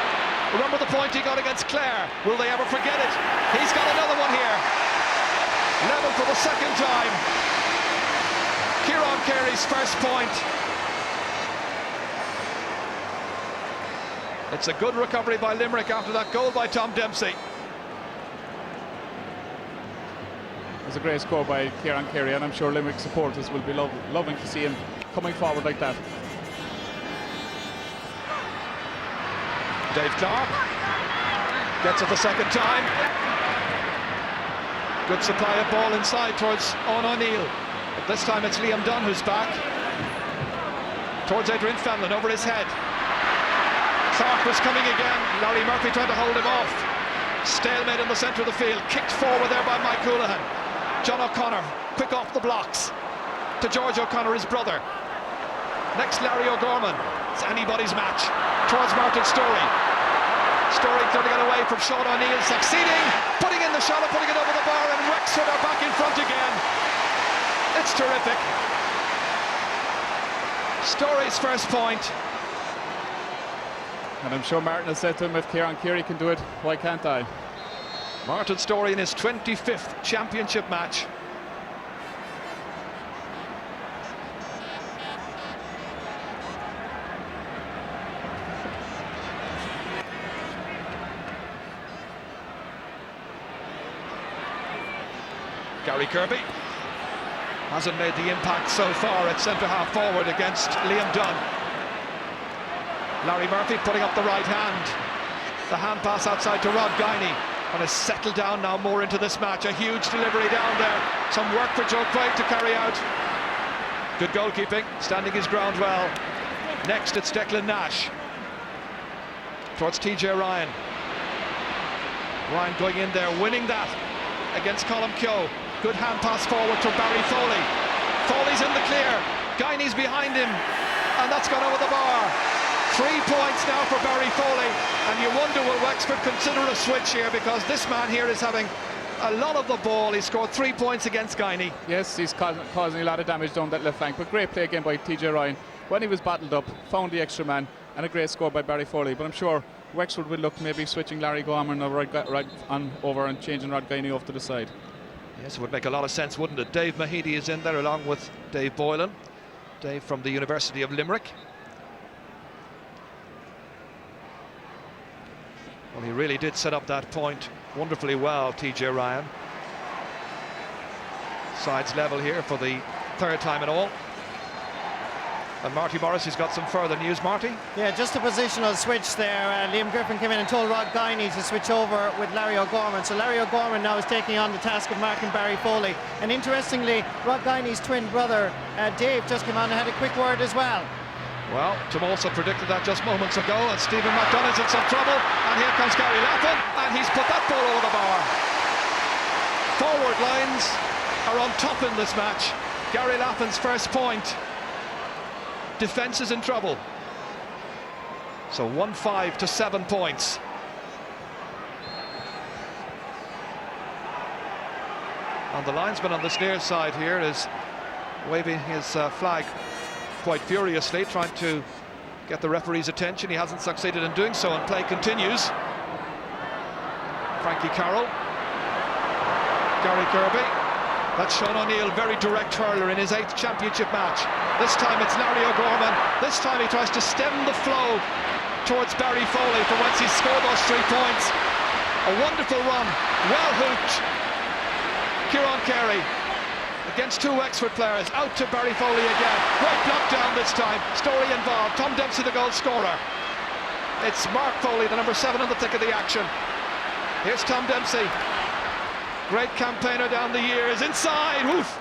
Remember the point he got against Clare. Will they ever forget it? He's got another one here. Level for the 2nd time. Kieran Carey's first point. It's a good recovery by Limerick after that goal by Tom Dempsey. It's a great score by Kieran Carey, and I'm sure Limerick supporters will be loving to see him coming forward like that. Dave Clark gets it the 2nd time. Good supply of ball inside towards Eoin O'Neill. But this time it's Liam Dunn who's back. Towards Adrian Fenlon, over his head. Clark was coming again. Larry Murphy trying to hold him off. Stalemate in the centre of the field. Kicked forward there by Mike Houlihan. John O'Connor, quick off the blocks to George O'Connor, his brother. Next, Larry O'Gorman. It's anybody's match. Towards Martin Storey. Storey clearly got away from Sean O'Neill, succeeding, putting in the shot and putting it over the bar, and Wexford are back in front again. It's terrific. Storey's first point. And I'm sure Martin has said to him, if Kieran Keary can do it, why can't I? Martin Storey in his 25th championship match. Gary Kirby hasn't made the impact so far at centre-half forward against Liam Dunn. Larry Murphy putting up the right hand. The hand pass outside to Rod Guiney, and has settled down now more into this match. A huge delivery down there. Some work for Joe Craig to carry out. Good goalkeeping, standing his ground well. Next it's Declan Nash towards TJ Ryan. Ryan going in there, winning that against Colm Keogh. Good hand pass forward to Barry Foley. Foley's in the clear. Guiney's behind him, and that's gone over the bar. 3 points now for Barry Foley, and you wonder, will Wexford consider a switch here, because this man here is having a lot of the ball. He scored 3 points against Guiney. Yes, he's causing a lot of damage down that left flank, but great play again by TJ Ryan. When he was battled up, found the extra man, and a great score by Barry Foley. But I'm sure Wexford will look maybe switching Larry Gorman right on over and changing Rod Guiney off to the side. Yes, it would make a lot of sense, wouldn't it? Dave Mahidi is in there along with Dave Boylan. Dave from the University of Limerick. Well, he really did set up that point wonderfully well, TJ Ryan. Sides level here for the third time in all. And Marty Morris has got some further news. Marty? Yeah, just a positional switch there. Liam Griffin came in and told Rod Guiney to switch over with Larry O'Gorman. So Larry O'Gorman now is taking on the task of marking Barry Foley. And interestingly, Rod Guiney's twin brother, Dave, just came on and had a quick word as well. Well, Tom also predicted that just moments ago, and Stephen McDonough's in some trouble. And here comes Gary Lappin, and he's put that ball over the bar. Forward lines are on top in this match. Gary Lappin's first point. Defence is in trouble. So 1-5 to 7 points. And the linesman on this near side here is waving his flag quite furiously, trying to get the referee's attention. He hasn't succeeded in doing so, and play continues. Frankie Carroll, Gary Kirby. That's Sean O'Neill, very direct hurler in his 8th championship match. This time it's Larry O'Gorman. This time he tries to stem the flow towards Barry Foley, from whence he scored those 3 points. A wonderful run, well hooped. Kieran Carey against 2 Wexford players, out to Barry Foley again. Great block down this time. Storey involved. Tom Dempsey the goal scorer. It's Mark Foley, the number 7 in the thick of the action. Here's Tom Dempsey. Great campaigner down the years. Inside. Woof.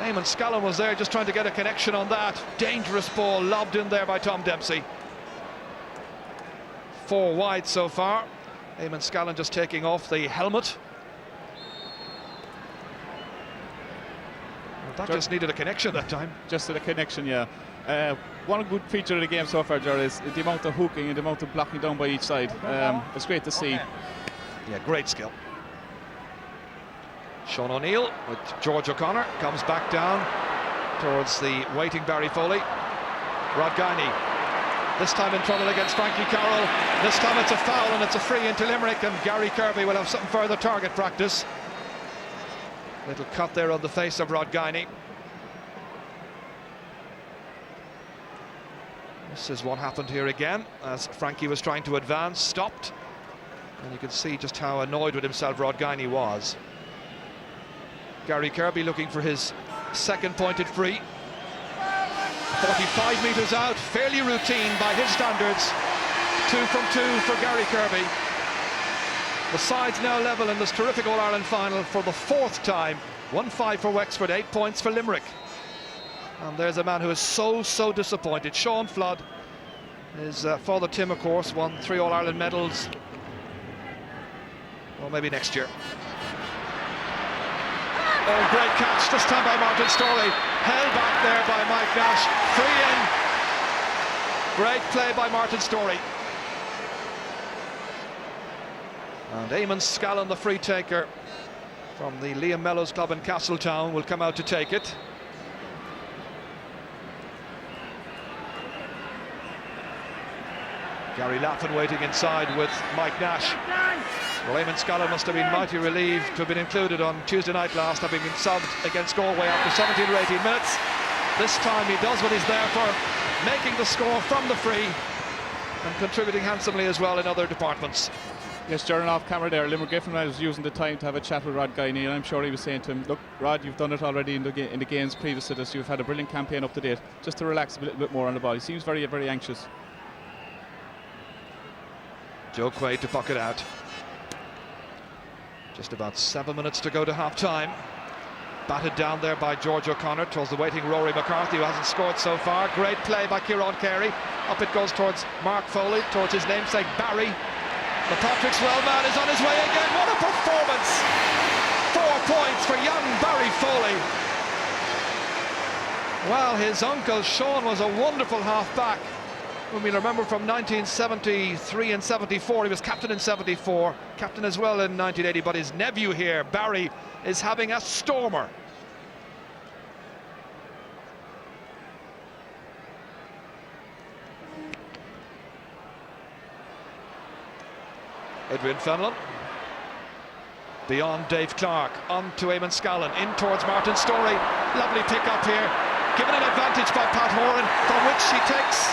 Eamon Scallon was there just trying to get a connection on that. Dangerous ball lobbed in there by Tom Dempsey. 4 wide so far. Eamon Scallon just taking off the helmet. Well, that just needed a connection that time. Just a connection, yeah. One good feature of the game so far, Gerald, is the amount of hooking and the amount of blocking down by each side. It's great to see. Yeah, great skill. Sean O'Neill with George O'Connor comes back down towards the waiting Barry Foley. Rod Guiney, this time in trouble against Frankie Carroll. This time it's a foul and it's a free into Limerick, and Gary Kirby will have some further target practice. Little cut there on the face of Rod Guiney. This is what happened here again, as Frankie was trying to advance, stopped, and you can see just how annoyed with himself Rod Guiney was. Gary Kirby looking for his second pointed free. 45 metres out, fairly routine by his standards. 2 from 2 for Gary Kirby. The sides now level in this terrific All-Ireland final for the 4th time. 1-5 for Wexford, 8 points for Limerick. And there's a man who is so disappointed. Sean Flood. His father Tim, of course, won 3 All-Ireland medals. Well, maybe next year. Oh, great catch, this time by Martin Storey. Held back there by Mike Nash. Free in. Great play by Martin Storey. And Eamon Scallon, the free taker from the Liam Mellows club in Castletown, will come out to take it. Gary Laffin waiting inside with Mike Nash. Well, Eamon Scallon must have been mighty relieved to have been included on Tuesday night last, having been subbed against Galway after 17 or 18 minutes. This time he does what he's there for, making the score from the free and contributing handsomely as well in other departments. Yes, during off camera there, Limerick Griffin was using the time to have a chat with Rod Guiney, and I'm sure he was saying to him, look, Rod, you've done it already in the games previous to this. You've had a brilliant campaign up to date. Just to relax a little bit more on the ball. He seems very, very anxious. Joe Quaid to puck it out. Just about 7 minutes to go to half-time. Batted down there by George O'Connor towards the waiting Rory McCarthy, who hasn't scored so far. Great play by Kieran Carey. Up it goes towards Mark Foley, towards his namesake Barry. The Patrick Swell man is on his way again. What a performance! 4 points for young Barry Foley. Well, his uncle Sean was a wonderful half-back. When we remember from 1973 and 74, he was captain in 74, captain as well in 1980, but his nephew here, Barry, is having a stormer. Adrian Fenlon. Beyond Dave Clark, on to Eamon Scallon, in towards Martin Storey. Lovely pick up here, given an advantage by Pat Horan, from which he takes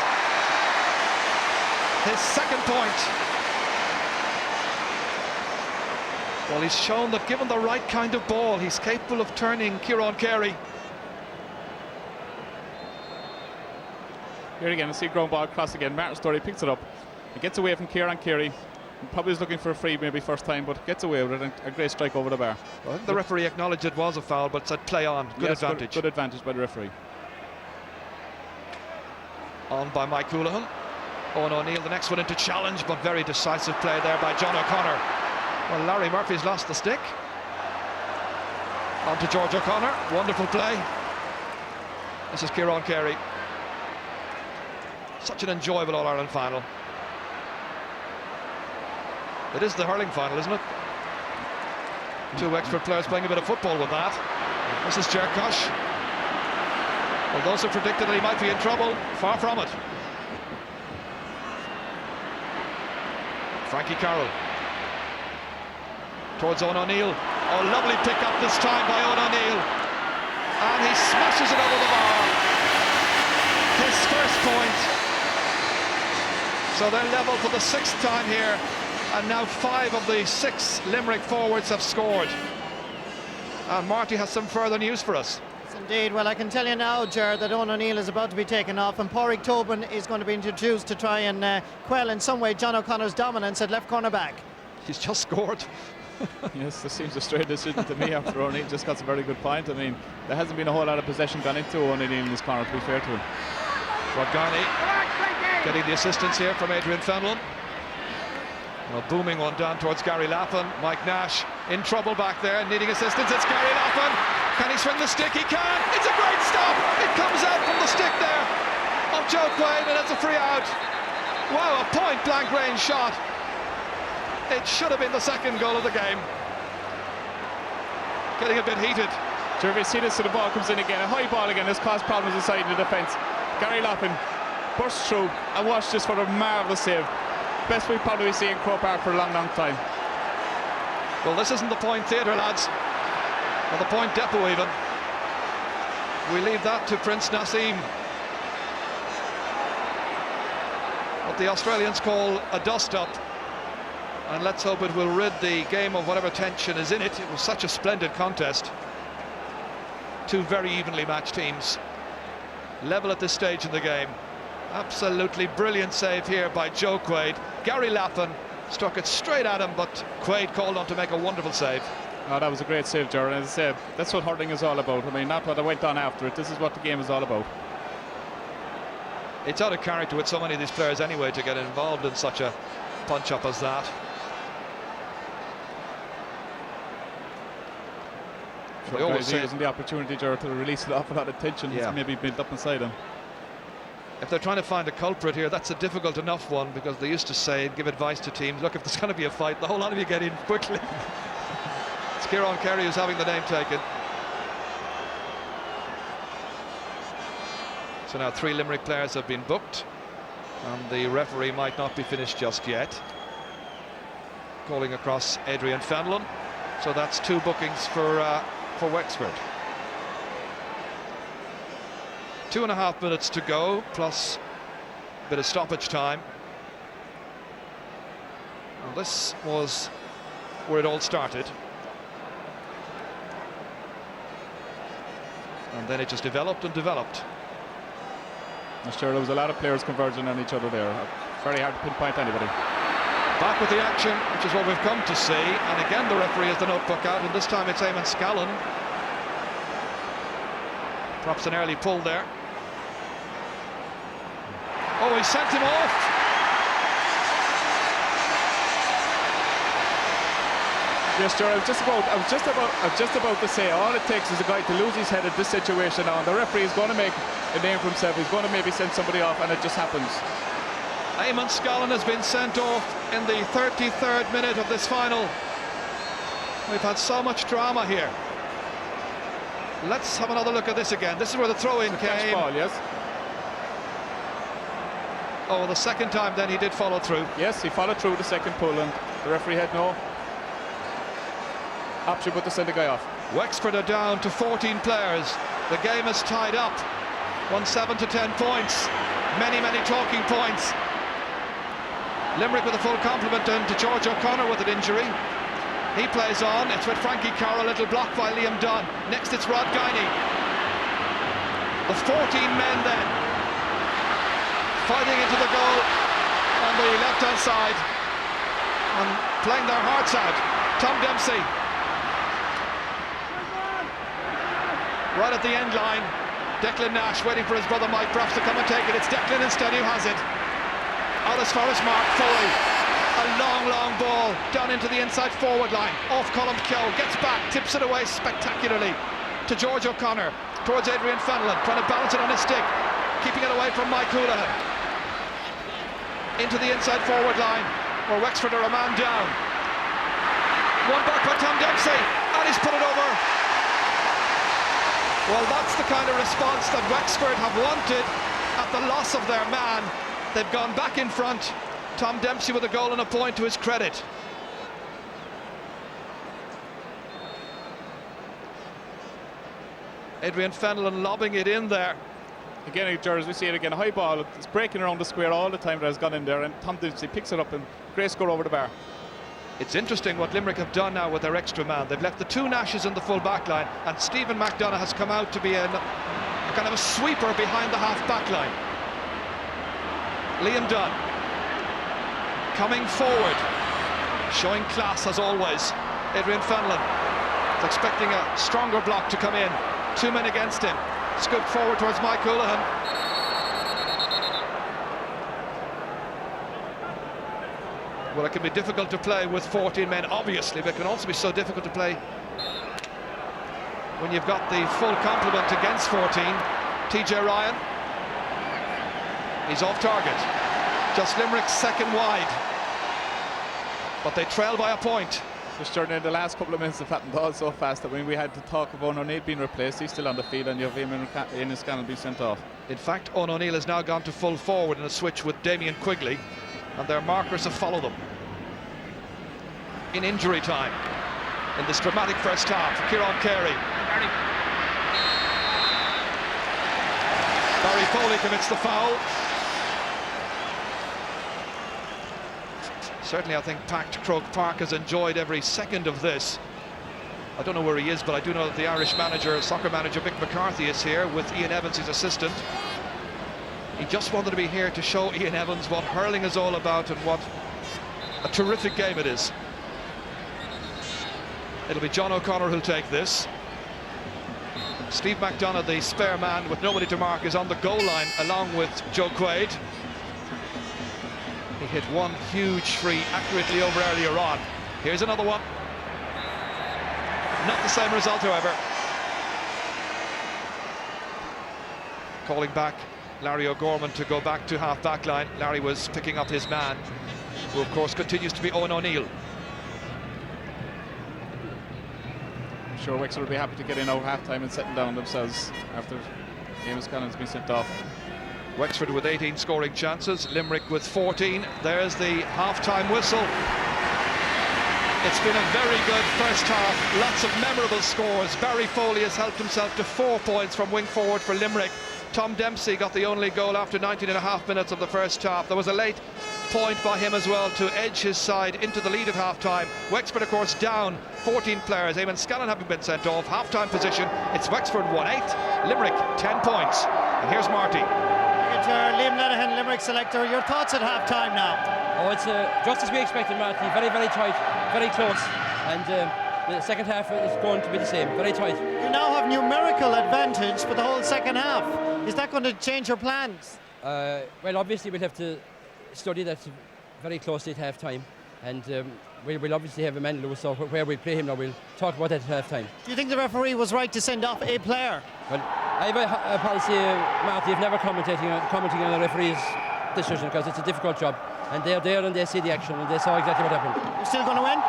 his second point. Well, he's shown that given the right kind of ball, he's capable of turning Kieran Carey. Here again, I see ground ball across again. Martin Storey picks it up. He gets away from Kieran Carey. Probably is looking for a free maybe first time, but gets away with it, and a great strike over the bar. Well, I think the referee acknowledged it was a foul, but said play on. Good advantage. Good advantage by the referee. On by Mike Houlihan. Owen O'Neill, the next one into challenge, but very decisive play there by John O'Connor. Well, Larry Murphy's lost the stick. On to George O'Connor. Wonderful play. This is Kieran Carey. Such an enjoyable All-Ireland final. It is the hurling final, isn't it? Two Wexford players playing a bit of football with that. This is Jerkosh. Well, those who predicted that he might be in trouble, far from it. Frankie Carroll towards Owen O'Neill. Oh, lovely pick up this time by Owen O'Neill, and he smashes it over the bar. His first point. So they're level for the 6th time here, and now 5 of the 6 Limerick forwards have scored. And Marty has some further news for us. Yes, indeed. Well, I can tell you now, Ger, that Owen O'Neill is about to be taken off, and Pádraig Tobin is going to be introduced to try and quell in some way John O'Connor's dominance at left corner back. He's just scored. Yes, this seems a straight decision to me after O'Neill just got a very good point. I mean, there hasn't been a whole lot of possession gone into O'Neill in this corner, to be fair to him. Rodgani getting the assistance here from Adrian Fenlon. Well, booming one down towards Gary Laffin. Mike Nash in trouble back there, needing assistance. It's Gary Laffin. Can he swing the stick? He can. It's a great stop. It comes out from the stick there of Joe Quaid, and it's a free out. Wow, a point blank range shot. It should have been the second goal of the game. Getting a bit heated. Jeremy, see this, so the ball comes in again. A high ball again. This caused problems inside the defence. Gary Lappin bursts through and watch this for a marvellous save. Best we've probably seen in Croke Park for a long, long time. Well, this isn't the point theatre, lads. Or the point depot even. We leave that to Prince Nassim. What the Australians call a dust-up. And let's hope it will rid the game of whatever tension is in it. It was such a splendid contest. Two very evenly matched teams. Level at this stage in the game. Absolutely brilliant save here by Joe Quaid. Gary Lappin struck it straight at him, but Quaid called on to make a wonderful save. Oh, that was a great save, Jared. As I said, that's what hurling is all about. I mean, not what I went on after it. This is what the game is all about. It's out of character with so many of these players anyway to get involved in such a punch-up as that. Sure, he's using the opportunity, Jared, to release an awful lot of tension that's maybe built up inside him. if they're trying to find a culprit here, that's a difficult enough one, because they used to say, give advice to teams, look, if there's going to be a fight, the whole lot of you get in quickly. It's Kieran Carey who's having the name taken. So now 3 Limerick players have been booked, and the referee might not be finished just yet. Calling across Adrian Fenlon. So that's 2 bookings for Wexford. 2.5 minutes to go, plus a bit of stoppage time. And this was where it all started. And then it just developed and developed. I'm sure there was a lot of players converging on each other there. Very hard to pinpoint anybody. Back with the action, which is what we've come to see. And again, the referee has the notebook out, and this time it's Eamon Scallon. Perhaps an early pull there. Oh, he sent him off. Yes, sir. I was just about to say, all it takes is a guy to lose his head at this situation now, and the referee is going to make a name for himself. He's going to maybe send somebody off, and it just happens. Eamon Scallon has been sent off in the 33rd minute of this final. We've had so much drama here. Let's have another look at this again. This is where the throw-in came. Ball, yes. Oh, the second time then he did follow through. Yes, he followed through the second pull, and the referee had no option but to send the guy off. Wexford are down to 14 players. The game is tied up. 1-7 to 10 points. Many talking points. Limerick with a full complement, and to George O'Connor with an injury. He plays on. It's with Frankie Carroll, a little block by Liam Dunn. Next it's Rod Guiney. The 14 men then fighting into the goal on the left-hand side and playing their hearts out. Tom Dempsey right at the end line. Declan Nash waiting for his brother Mike perhaps to come and take it. It's Declan instead who has it. Out as far as Mark Foley. A long ball down into the inside forward line. Off Colm Keogh, gets back, tips it away spectacularly to George O'Connor towards Adrian Fenlon, trying to balance it on his stick, keeping it away from Mike Houlihan. Into the inside forward line, where Wexford are a man down. One back by Tom Dempsey, and he's put it over. Well, that's the kind of response that Wexford have wanted at the loss of their man. They've gone back in front. Tom Dempsey with a goal and a point to his credit. Adrian Fenlon lobbing it in there. Again, George, we see it again. A high ball, it's breaking around the square all the time that has gone in there, and Tom Dempsey picks it up and great score over the bar. It's interesting what Limerick have done now with their extra man. They've left the 2 Nashes in the full back line, and Stephen McDonagh has come out to be a kind of a sweeper behind the half back line. Liam Dunn coming forward, showing class as always. Adrian Fenlon is expecting a stronger block to come in. 2 men against him. Scooped forward towards Mike Houlihan. Well, it can be difficult to play with 14 men, obviously, but it can also be so difficult to play when you've got the full complement against 14. TJ Ryan, he's off target. Just Limerick's second wide, but they trail by a point. Just turning in the last couple of minutes have happened all so fast that when we had to talk of Owen O'Neill being replaced, he's still on the field, and you have Eamon Scallon being sent off. In fact, Owen O'Neill has now gone to full forward in a switch with Damien Quigley, and their markers have followed them. In injury time, in this dramatic first half, Kieran Carey. Barry Foley commits the foul. Certainly, I think packed Croke Park has enjoyed every second of this. I don't know where he is, but I do know that the Irish manager, soccer manager Mick McCarthy, is here with Ian Evans, his assistant. He just wanted to be here to show Ian Evans what hurling is all about and what a terrific game it is. It'll be John O'Connor who'll take this. Steve McDonagh, the spare man with nobody to mark, is on the goal line along with Joe Quaid. He hit one huge free accurately over earlier on. Here's another one. Not the same result, however. Calling back Larry O'Gorman to go back to half-back line. Larry was picking up his man, who of course continues to be Owen O'Neill. I'm sure Wexford will be happy to get in out half-time and settle down themselves after Amos Callan's been sent off. Wexford with 18 scoring chances, Limerick with 14. There's the half-time whistle. It's been a very good first half, lots of memorable scores. Barry Foley has helped himself to 4 points from wing forward for Limerick. Tom Dempsey got the only goal after 19.5 minutes of the first half. There was a late point by him as well to edge his side into the lead at half-time. Wexford, of course, down 14 players. Eamon Scallon having been sent off. Half-time position, it's Wexford 1-8, Limerick 10 points. And here's Marty. Liam Lenihan, Limerick selector. Your thoughts at half-time now? Oh, it's just as we expected, Marty. Very, very tight, very close. And the second half is going to be the same, very tight. You now have numerical advantage for the whole second half. Is that going to change your plans? Well, obviously we'll have to study that very closely at half-time. And we'll obviously have a man loose, so where we'll play him now, we'll talk about that at half-time. Do you think the referee was right to send off a player? Well, I have a policy, Marty, of never commenting on a referee's decision, because it's a difficult job. And they're there and they see the action and they saw exactly what happened. You're still going to win?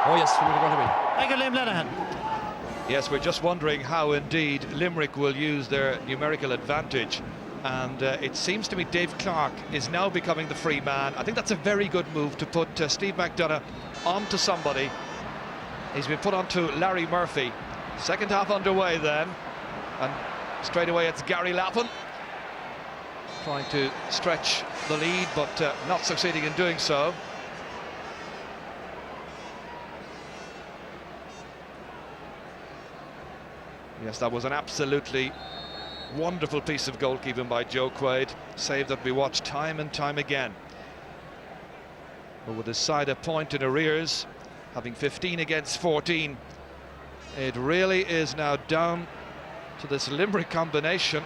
Oh yes, we're going to win. Thank you, Liam Lenihan. Yes, we're just wondering how indeed Limerick will use their numerical advantage. And it seems to me Dave Clark is now becoming the free man. I think that's a very good move to put Steve McDonough onto somebody. He's been put onto Larry Murphy. Second half underway then. And straight away it's Gary Lappin trying to stretch the lead, but not succeeding in doing so. Yes, that was an absolutely wonderful piece of goalkeeping by Joe Quaid. Save that we watched time and time again. But with his side a point in arrears, having 15 against 14, it really is now down to this Limerick combination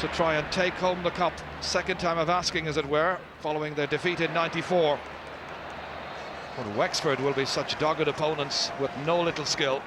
to try and take home the cup. Second time of asking, as it were, following their defeat in '94. But Wexford will be such dogged opponents with no little skill.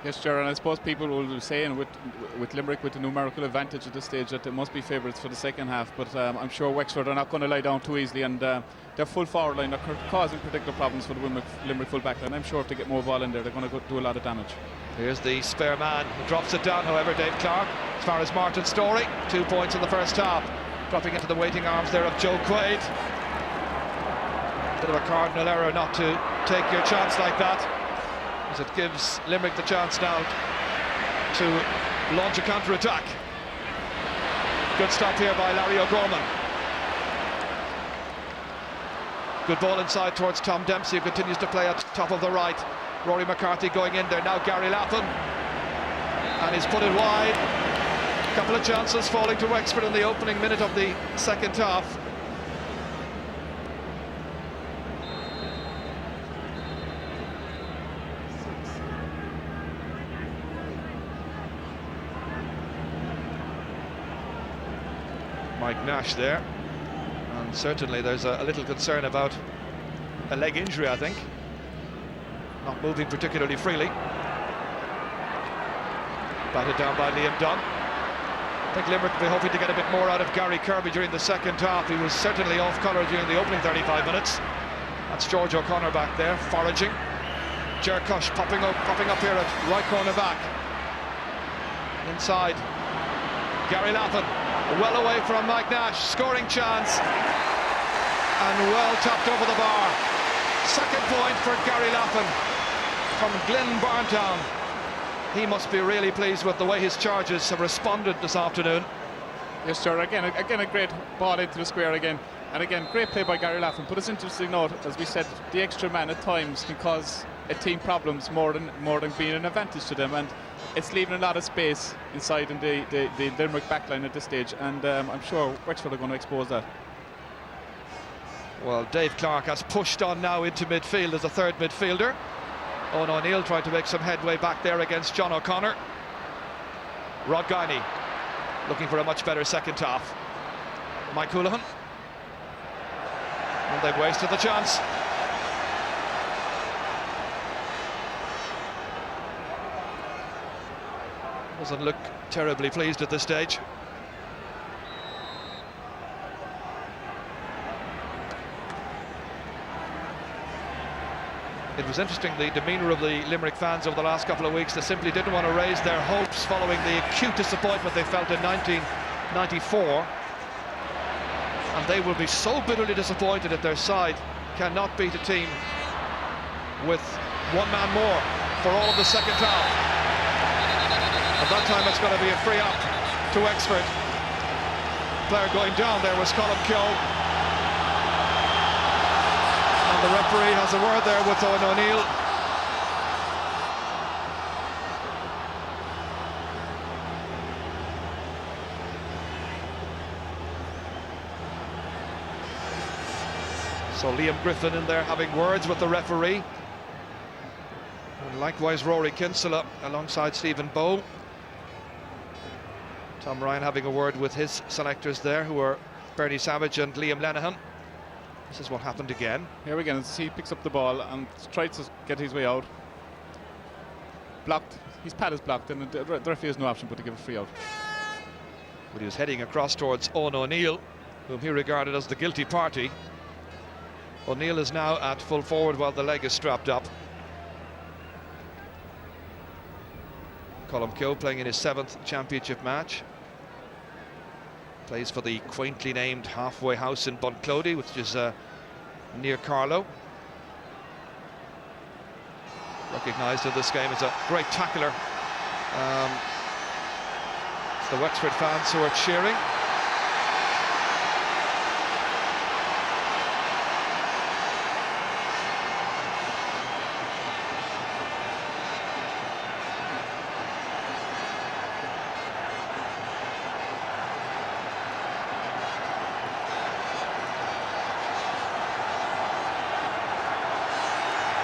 Yes, Gerard, and I suppose people will be saying with Limerick with the numerical advantage at this stage that they must be favourites for the second half, but I'm sure Wexford are not going to lie down too easily, and their full forward line are causing particular problems for the Limerick full back line. I'm sure if they get more ball in there, they're going to do a lot of damage. Here's the spare man who drops it down, however, Dave Clark. As far as Martin's story, 2 points in the first half, dropping into the waiting arms there of Joe Quaid. Bit of a cardinal error not to take your chance like that, as it gives Limerick the chance now to launch a counter-attack. Good stop here by Larry O'Gorman. Good ball inside towards Tom Dempsey, who continues to play at top of the right. Rory McCarthy going in there, now Gary Lappin, and he's put it wide. A couple of chances falling to Wexford in the opening minute of the second half. Mike Nash there, and certainly there's a little concern about a leg injury, I think. Not moving particularly freely. Batted down by Liam Dunn. I think Limerick will be hoping to get a bit more out of Gary Kirby during the second half. He was certainly off colour during the opening 35 minutes. That's George O'Connor back there, foraging. Jerkush popping up here at right corner back. Inside, Gary Lappin, well away from Mike Nash, scoring chance, and well topped over the bar. Second point for Gary Lappin from Glen Barntown. He must be really pleased with the way his charges have responded this afternoon. Yes, sir. Again, a great ball into the square again. And again, great play by Gary Lappin. But it's interesting to note, as we said, the extra man at times can cause a team problems more than being an advantage to them. And it's leaving a lot of space inside in the Limerick backline at this stage. And I'm sure Wexford are going to expose that. Well, Dave Clark has pushed on now into midfield as a third midfielder. Owen O'Neill trying to make some headway back there against John O'Connor. Rod Guiney looking for a much better second half. Mike Houlihan. And they've wasted the chance. Doesn't look terribly pleased at this stage. It was interesting, the demeanour of the Limerick fans over the last couple of weeks. They simply didn't want to raise their hopes following the acute disappointment they felt in 1994. And they will be so bitterly disappointed that their side cannot beat a team with one man more for all of the second half. At that time it's going to be a free up to Wexford. Player going down there was Colm Keogh. And the referee has a word there with Owen O'Neill. So Liam Griffin in there having words with the referee. And likewise Rory Kinsella alongside Stephen Bowe. Tom Ryan having a word with his selectors there, who are Bernie Savage and Liam Lenihan. This is what happened again. Here again, he picks up the ball and tries to get his way out. Blocked. His pad is blocked, and the referee has no option but to give a free out. But he was heading across towards Owen O'Neill, whom he regarded as the guilty party. O'Neill is now at full forward while the leg is strapped up. Colm Keogh playing in his 7th championship match. Plays for the quaintly named halfway house in Bunclody, which is near Carlow. Recognised in this game as a great tackler. It's the Wexford fans who are cheering.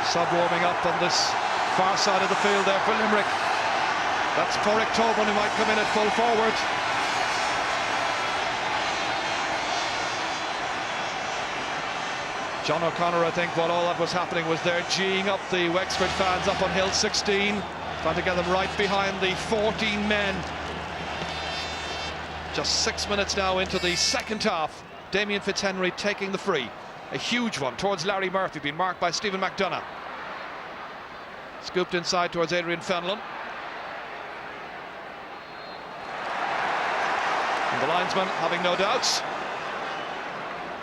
Sub warming up on this far side of the field there for Limerick. That's Porrick Tobin, who might come in at full forward. John O'Connor, I think, while all that was happening, was there geeing up the Wexford fans up on Hill 16, trying to get them right behind the 14 men. Just 6 minutes now into the second half. Damien Fitzhenry taking the free. A huge one towards Larry Murphy, being marked by Stephen McDonagh. Scooped inside towards Adrian Fenlon. And the linesman having no doubts.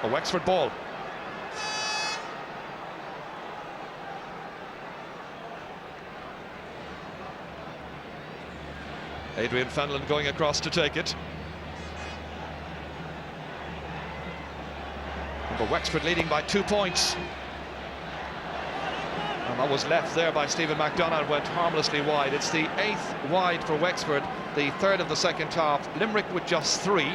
A Wexford ball. Adrian Fenlon going across to take it. But Wexford leading by 2 points. And that was left there by Stephen McDonagh and went harmlessly wide. It's the 8th wide for Wexford, the 3rd of the second half. Limerick with just 3. The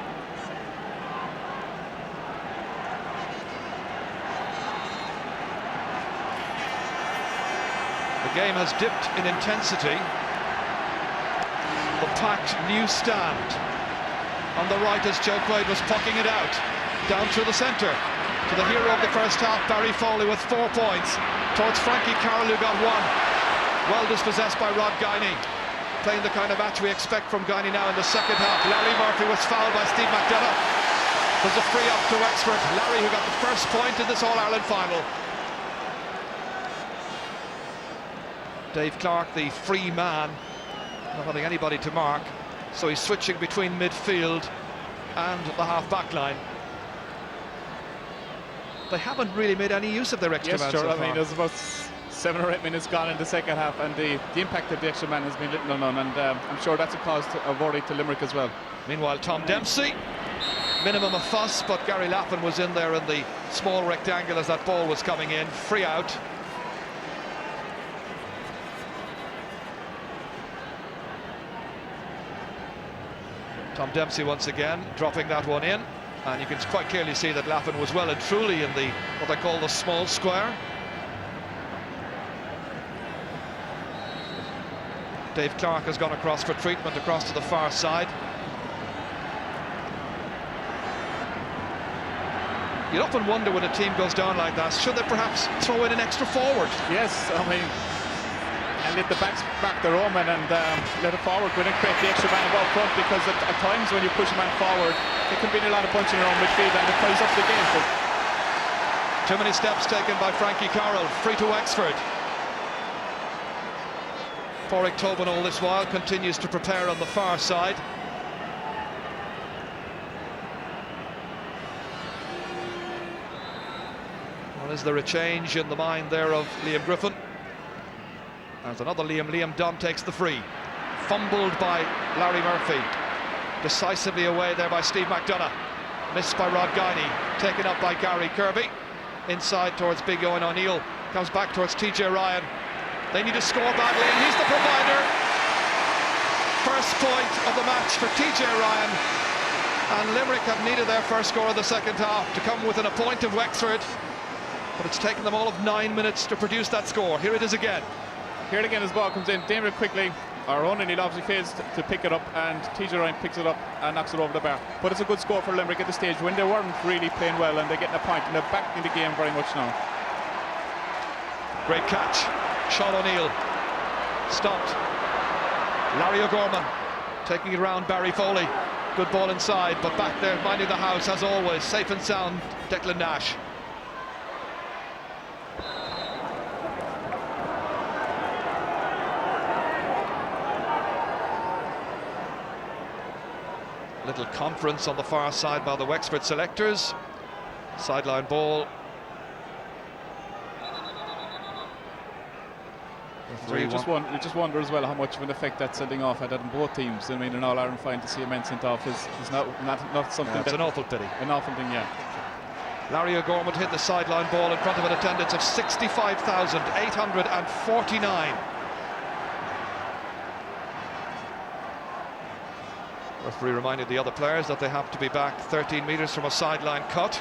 game has dipped in intensity. The packed new stand on the right as Joe Quaid was pucking it out. Down through the centre to the hero of the first half, Barry Foley, with 4 points. Towards Frankie Carroll, who got 1. Well dispossessed by Rod Guiney. Playing the kind of match we expect from Guiney now in the second half. Larry Murphy was fouled by Steve McDonagh. There's a free up to Wexford. Larry, who got the first point in this All-Ireland final. Dave Clark, the free man, not having anybody to mark, so he's switching between midfield and the half-back line. They haven't really made any use of their extra man so far. I mean, there's about 7 or 8 minutes gone in the second half, and the impact of the extra man has been little unknown, and I'm sure that's a cause of worry to Limerick as well. Meanwhile, Tom Dempsey, minimum of fuss, but Gary Lappin was in there in the small rectangle as that ball was coming in. Free out. Tom Dempsey once again dropping that one in. And you can quite clearly see that Lappin was well and truly in the what they call the small square. Dave Clark has gone across for treatment across to the far side. You'd often wonder when a team goes down like that, should they perhaps throw in an extra forward? Yes, I mean, and let the backs back their own man and let a forward go in and create the extra man above front, because at times when you push a man forward, there can be a lot of punching around midfield and it ties up the game. But too many steps taken by Frankie Carroll. Free to Wexford. Pádraig Tobin all this while continues to prepare on the far side. Well, is there a change in the mind there of Liam Griffin? There's another Liam Dunn takes the free. Fumbled by Larry Murphy. Decisively away there by Steve McDonough. Missed by Rod Guiney. Taken up by Gary Kirby. Inside towards Big Owen O'Neill. Comes back towards TJ Ryan. They need to score badly, and he's the provider. First point of the match for TJ Ryan. And Limerick have needed their first score of the second half to come within a point of Wexford. But it's taken them all of 9 minutes to produce that score. Here it is again. here again as ball comes in, Damien quickly. Our own O'Neill obviously fails to pick it up, and TJ Ryan picks it up and knocks it over the bar. But it's a good score for Limerick at this stage when they weren't really playing well, and they're getting a point and they're back in the game very much now. Great catch. Sean O'Neill stopped. Larry O'Gorman taking it around Barry Foley. Good ball inside, but back there minding the house as always, safe and sound, Declan Nash. Little conference on the far side by the Wexford selectors. Sideline ball. You just wonder as well how much of an effect that sending off had on both teams. I mean, an All-Ireland fine to see a man sent off is not something. Yeah, it's an awful pity. An awful thing, yeah. Larry O'Gorman hit the sideline ball in front of an attendance of 65,849. Referee reminded the other players that they have to be back 13 metres from a sideline cut.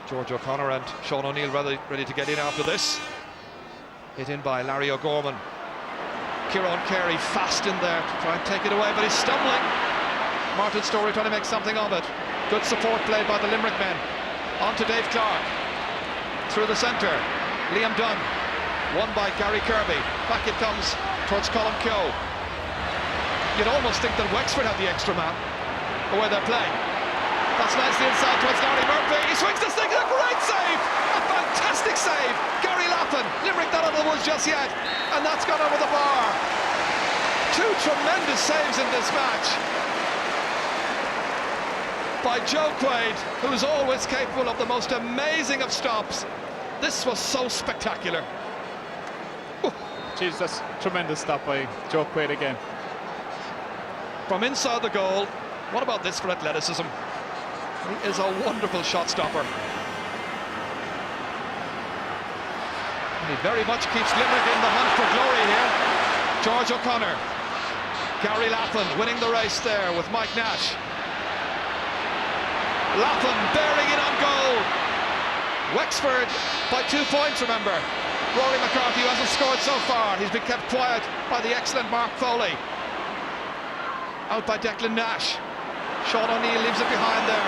George O'Connor and Sean O'Neill ready to get in after this. Hit in by Larry O'Gorman. Kieran Carey fast in there to try and take it away, but he's stumbling. Martin Storey trying to make something of it. Good support played by the Limerick men. On to Dave Clark. Through the centre. Liam Dunn. Won by Gary Kirby. Back it comes towards Colin Keogh. You'd almost think that Wexford had the extra man, the way they're playing. That's nicely inside towards Larry Murphy. He swings this thing, a great save! A fantastic save! Gary Lappin. Limerick not out of the woods just yet. And that's gone over the bar. Two tremendous saves in this match by Joe Quaid, who's always capable of the most amazing of stops. This was so spectacular. Jeez, that's tremendous stop by Joe Quaid again. From inside the goal. What about this for athleticism? He is a wonderful shot stopper. And he very much keeps Limerick in the hunt for glory here. George O'Connor. Gary Lappin winning the race there with Mike Nash. Lappin bearing it on goal. Wexford by 2 points, remember. Rory McCarthy, who hasn't scored so far. He's been kept quiet by the excellent Mark Foley. Out by Declan Nash. Sean O'Neill leaves it behind there.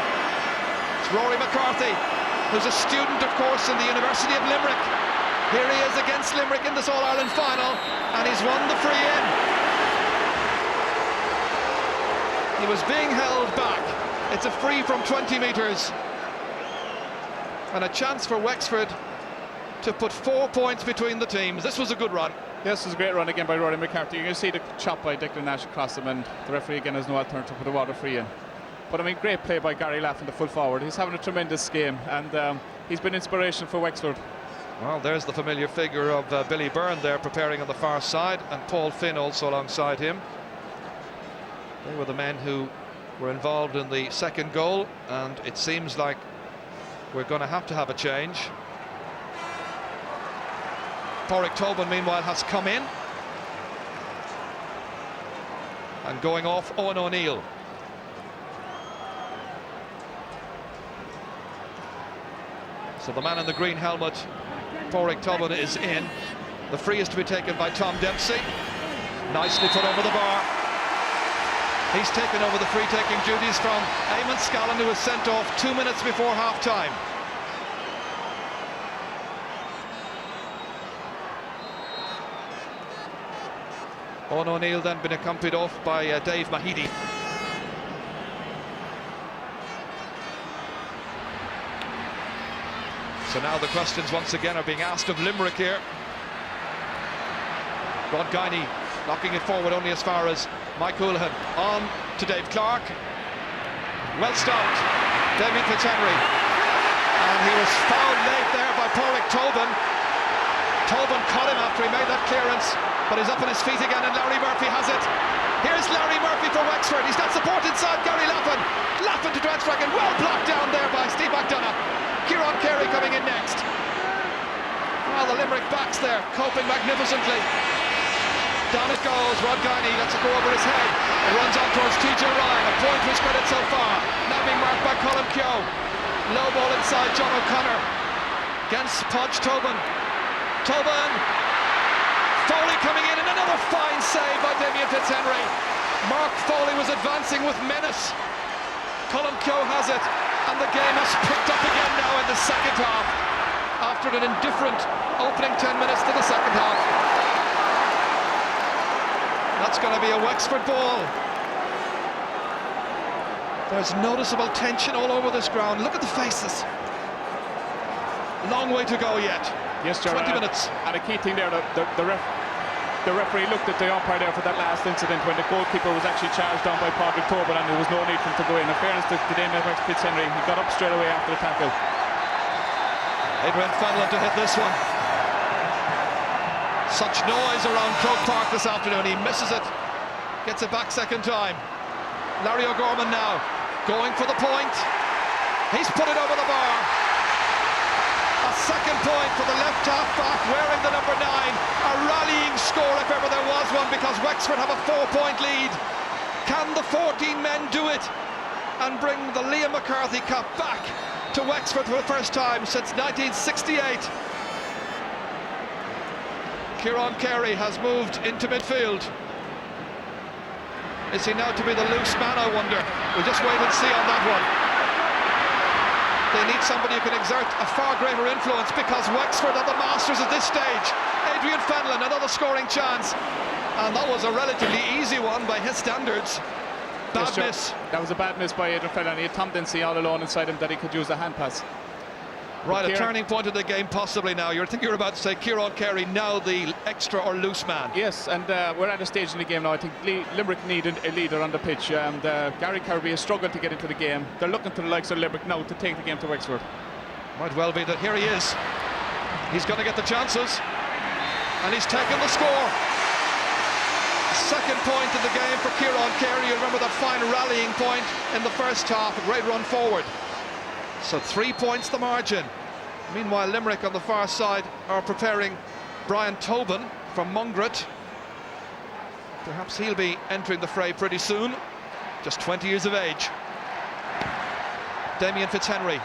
It's Rory McCarthy, who's a student, of course, in the University of Limerick. Here he is against Limerick in this All-Ireland final, and he's won the free in. He was being held back. It's a free from 20 metres. And a chance for Wexford to put 4 points between the teams. This was a good run. Yes, it was a great run again by Rory McCarthy. You can see the chop by Declan Nash across him, and the referee again has no alternative for the water free in. But I mean, great play by Gary Laffin, the full forward. He's having a tremendous game, and he's been inspiration for Wexford. Well, there's the familiar figure of Billy Byrne there preparing on the far side, and Paul Finn also alongside him. They were the men who were involved in the second goal, and it seems like we're going to have a change. Pádraig Tobin, meanwhile, has come in. And going off, Owen O'Neill. So the man in the green helmet, Pádraig Tobin, is in. The free is to be taken by Tom Dempsey. Nicely put over the bar. He's taken over the free-taking duties from Eamon Scallon, who was sent off 2 minutes before half-time. Owen O'Neill then been accompanied off by Dave Mahidi. So now the questions once again are being asked of Limerick here. Rod Guiney knocking it forward only as far as Mike Houlihan. On to Dave Clark. Well stopped. Damien Fitzhenry. And he was fouled late there by Pádraig Tobin. Tobin caught him after he made that clearance, but he's up on his feet again, and Larry Murphy has it. Here's Larry Murphy for Wexford. He's got support inside Gary Lappin. Lappin to Drenstracken. Well blocked down there by Steve McDonough. Kieran Carey coming in next. Well, the Limerick backs there, coping magnificently. Down it goes. Rod Guiney lets it go over his head. It runs on towards TJ Ryan. A point to his credit so far. Now being marked by Colin Keogh. Low ball inside John O'Connor. Against Podge Tobin. Tobin. Foley coming in, and another fine save by Damien Fitzhenry. Mark Foley was advancing with menace. Colin Keogh has it, and the game has picked up again now in the second half, after an indifferent opening 10 minutes to the second half. That's going to be a Wexford ball. There's noticeable tension all over this ground. Look at the faces. Long way to go yet. Yes, 20 minutes. And a key thing there, the referee looked at the umpire there for that last incident when the goalkeeper was actually charged down by Pádraig Tobin, and there was no need for him to go in. In fairness to Damien Fitzhenry, he got up straight away after the tackle. Adrian Fenlon to hit this one. Such noise around Croke Park this afternoon. He misses it. Gets it back second time. Larry O'Gorman now going for the point. He's put it over the bar. A second point for the left half back wearing the number 9. A rallying score if ever there was one, because Wexford have a 4-point lead. Can the 14 men do it and bring the Liam McCarthy Cup back to Wexford for the first time since 1968? Kieran Carey has moved into midfield. Is he now to be the loose man, I wonder? We'll just wait and see on that one. They need somebody who can exert a far greater influence, because Wexford are the masters at this stage. Adrian Fenlon, another scoring chance. And that was a relatively easy one by his standards. Bad miss. That was a bad miss by Adrian Fenlon. He had Tom Dempsey all alone inside him that he could use a hand pass. Right, a turning point in the game possibly now. I think you're about to say Kieran Carey now the extra or loose man. Yes, and we're at a stage in the game now. I think Limerick need a leader on the pitch, and Gary Kirby has struggled to get into the game. They're looking to the likes of Limerick now to take the game to Wexford. Might well be that here he is. He's going to get the chances, and he's taken the score. Second point in the game for Kieran Carey. You remember that fine rallying point in the first half, a great run forward. So 3 points the margin. Meanwhile, Limerick on the far side are preparing Brian Tobin from Mungret. Perhaps he'll be entering the fray pretty soon. Just 20 years of age. Damien Fitzhenry. I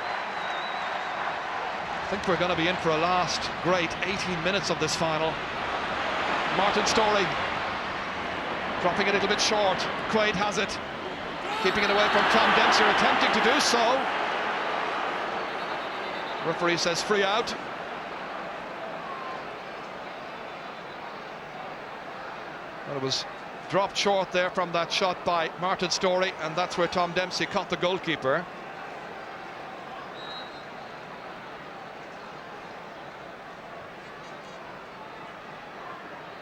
think we're going to be in for a last great 18 minutes of this final. Martin Storey dropping a little bit short. Quaid has it. Keeping it away from Tom Dempsey, attempting to do so. Referee says free out. Well, it was dropped short there from that shot by Martin Storey, and that's where Tom Dempsey caught the goalkeeper.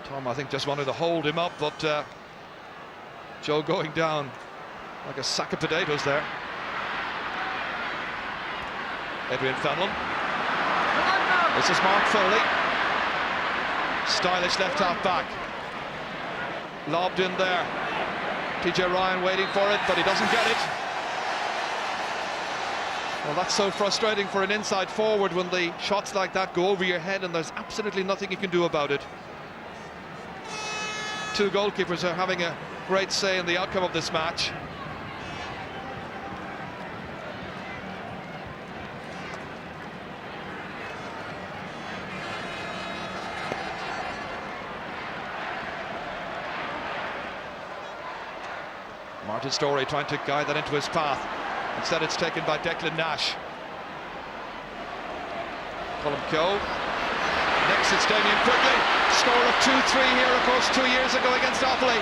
Tom, I think, just wanted to hold him up, but Joe going down like a sack of potatoes there. Adrian Fenlon. This is Mark Foley. Stylish left half back. Lobbed in there. TJ Ryan waiting for it, but he doesn't get it. Well, that's so frustrating for an inside forward when the shots like that go over your head and there's absolutely nothing you can do about it. Two goalkeepers are having a great say in the outcome of this match. Martin Storey trying to guide that into his path. Instead it's taken by Declan Nash. Colin Keogh. Next it's Damien Quigley. Score of 2-3 here, of course, 2 years ago against Offaly.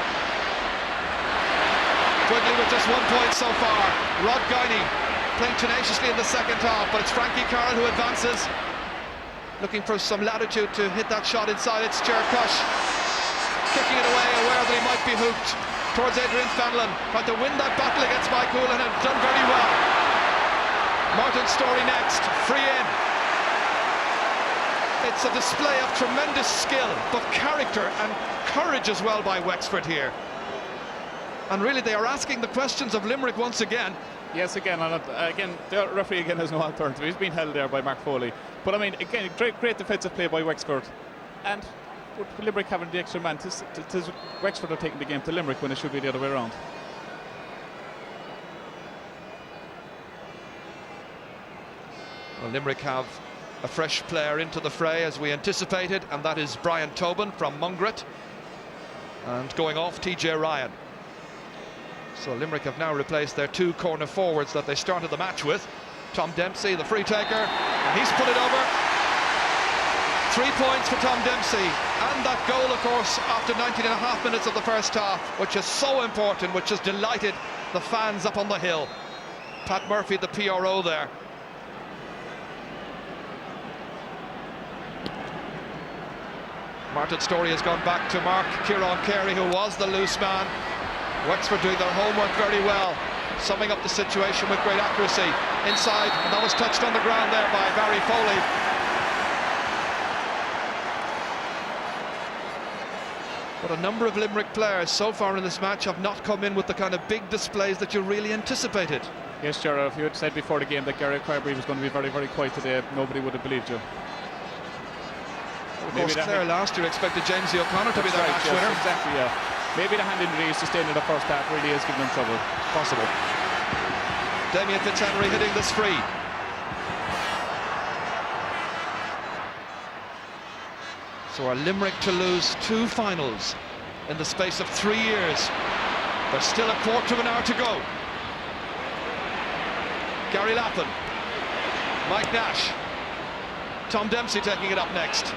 Quigley with just 1 point so far. Rod Guiney playing tenaciously in the second half, but it's Frankie Carroll who advances. Looking for some latitude to hit that shot inside. It's Ger Cush kicking it away, aware that he might be hooked towards Adrian Fenlon. Trying to win that battle against Mike Houlihan and done very well. Martin Storey next, free in. It's a display of tremendous skill, but character and courage as well by Wexford here. And really they are asking the questions of Limerick once again. Yes, again, and again, the referee again has no alternative. He's been held there by Mark Foley. But I mean, again, great defensive play by Wexford. And with Limerick having the extra man, Wexford are taking the game to Limerick when it should be the other way around. Well, Limerick have a fresh player into the fray as we anticipated, and that is Brian Tobin from Mungret. And going off, TJ Ryan. So Limerick have now replaced their 2 corner forwards that they started the match with. Tom Dempsey, the free taker, and he's put it over. 3 points for Tom Dempsey, and that goal, of course, after 19.5 minutes of the first half, which is so important, which has delighted the fans up on the hill. Pat Murphy, the PRO there. Martin Storey has gone back to mark Kieran Carey, who was the loose man. Wexford doing their homework very well, summing up the situation with great accuracy. Inside, and that was touched on the ground there by Barry Foley. But a number of Limerick players so far in this match have not come in with the kind of big displays that you really anticipated. Yes, Gerard, if you had said before the game that Gary Carberry was going to be very, very quiet today, nobody would have believed you. Of course, Clare last year expected Jamesy O'Connor to be their match winner. Exactly, yeah. Maybe the hand injury sustained in the first half really is giving them trouble. Possible. Damien Fitzhenry hitting this free. So are Limerick to lose 2 finals in the space of 3 years? There's still a quarter of an hour to go. Gary Lappin, Mike Nash, Tom Dempsey taking it up next.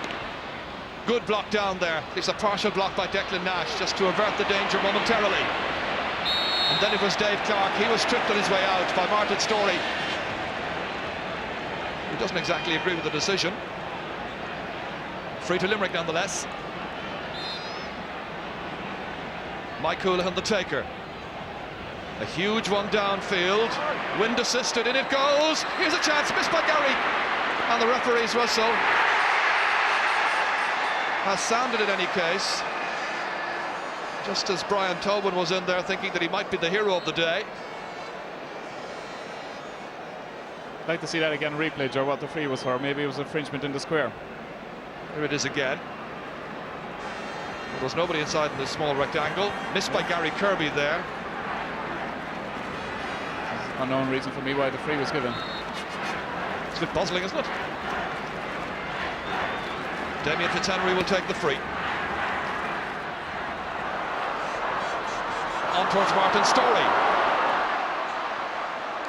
Good block down there. It's a partial block by Declan Nash just to avert the danger momentarily. And then it was Dave Clark. He was tripped on his way out by Martin Storey. He doesn't exactly agree with the decision. Free to Limerick nonetheless. Mike Houlihan the taker. A huge one downfield. Wind assisted, in it goes. Here's a chance, missed by Gary. And the referee's whistle has sounded in any case. Just as Brian Tobin was in there thinking that he might be the hero of the day. I'd like to see that again replayed, or what the free was for. Maybe it was infringement in the square. Here it is again. There was nobody inside in the small rectangle. Missed by Gary Kirby there. Unknown reason for me why the free was given. It's a bit puzzling, isn't it? Damien Fitzhenry will take the free. On towards Martin Storey.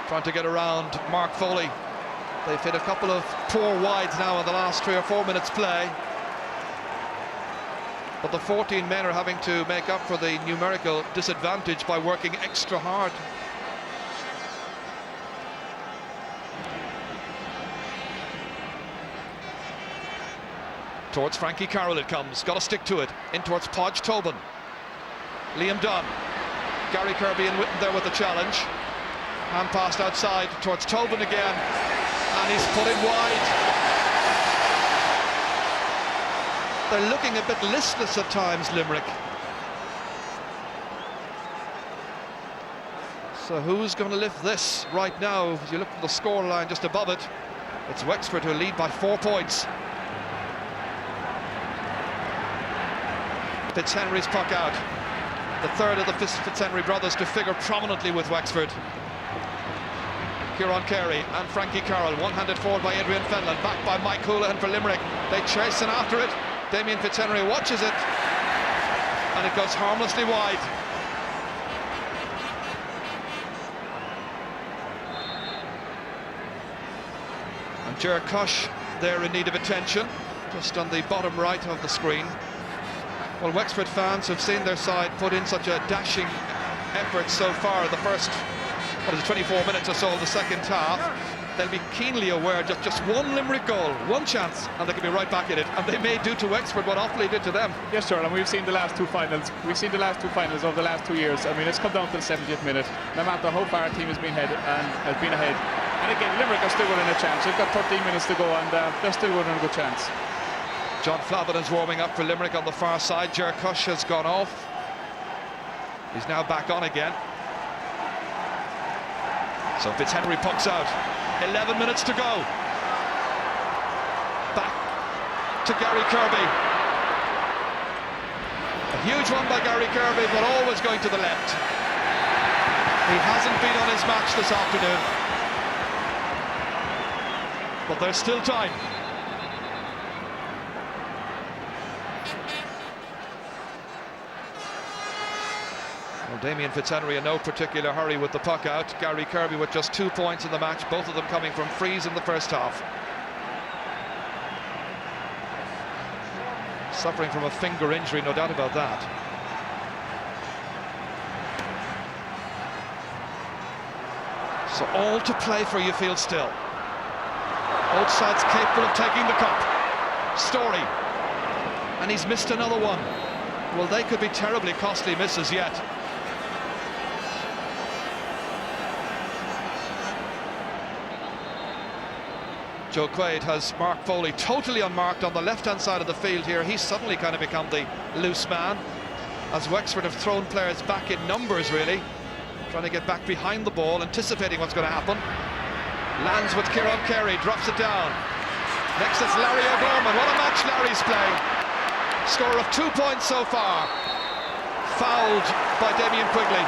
Trying to get around Mark Foley. They've hit a couple of poor wides now in the last 3 or 4 minutes play. But the 14 men are having to make up for the numerical disadvantage by working extra hard. Towards Frankie Carroll it comes, got to stick to it. In towards Podge Tobin. Liam Dunn. Gary Kirby and Whitten there with the challenge. Hand passed outside towards Tobin again. And he's put it wide. They're looking a bit listless at times, Limerick. So who's going to lift this right now? As you look at the scoreline just above it, it's Wexford who lead by 4 points. Fitzhenry's puck out. The third of the Fitzhenry brothers to figure prominently with Wexford. Kieran Carey and Frankie Carroll, one-handed forward by Adrian Fenlon, back by Mike Houlihan for Limerick. They chase and after it. Damien Fitzhenry watches it, and it goes harmlessly wide. And Ger Cush there in need of attention. just on the bottom right of the screen. Well, Wexford fans have seen their side put in such a dashing effort so far in the first, 24 minutes or so of the second half. They'll be keenly aware just one Limerick goal, one chance, and they could be right back in it. And they may do to Wexford what Offaly did to them. Yes, sure, and we've seen the last two finals. We've seen the last two finals over the last 2 years. I mean, it's come down to the 70th minute. No matter how far a team has been ahead, and again, Limerick are still winning a chance. They've got 13 minutes to go, and they're still winning a good chance. John Flavinin's warming up for Limerick on the far side. Jerkush has gone off. He's now back on again. So Fitzhenry pucks out. 11 minutes to go. Back to Gary Kirby. A huge one by Gary Kirby, but always going to the left. He hasn't been on his match this afternoon. But there's still time. Well, Damien Fitzhenry in no particular hurry with the puck out. Gary Kirby with just 2 points in the match, both of them coming from frees in the first half. Suffering from a finger injury, no doubt about that. So all to play for, you feel still. Both sides capable of taking the cup. Story. And he's missed another one. Well, they could be terribly costly misses yet. Joe Quaid has Mark Foley totally unmarked on the left-hand side of the field here. He's suddenly kind of become the loose man, as Wexford have thrown players back in numbers, really, trying to get back behind the ball, anticipating what's going to happen. Lands with Kieran Carey, drops it down. Next it's Larry O'Gorman. What a match Larry's playing. Score of 2 points so far. Fouled by Damien Quigley.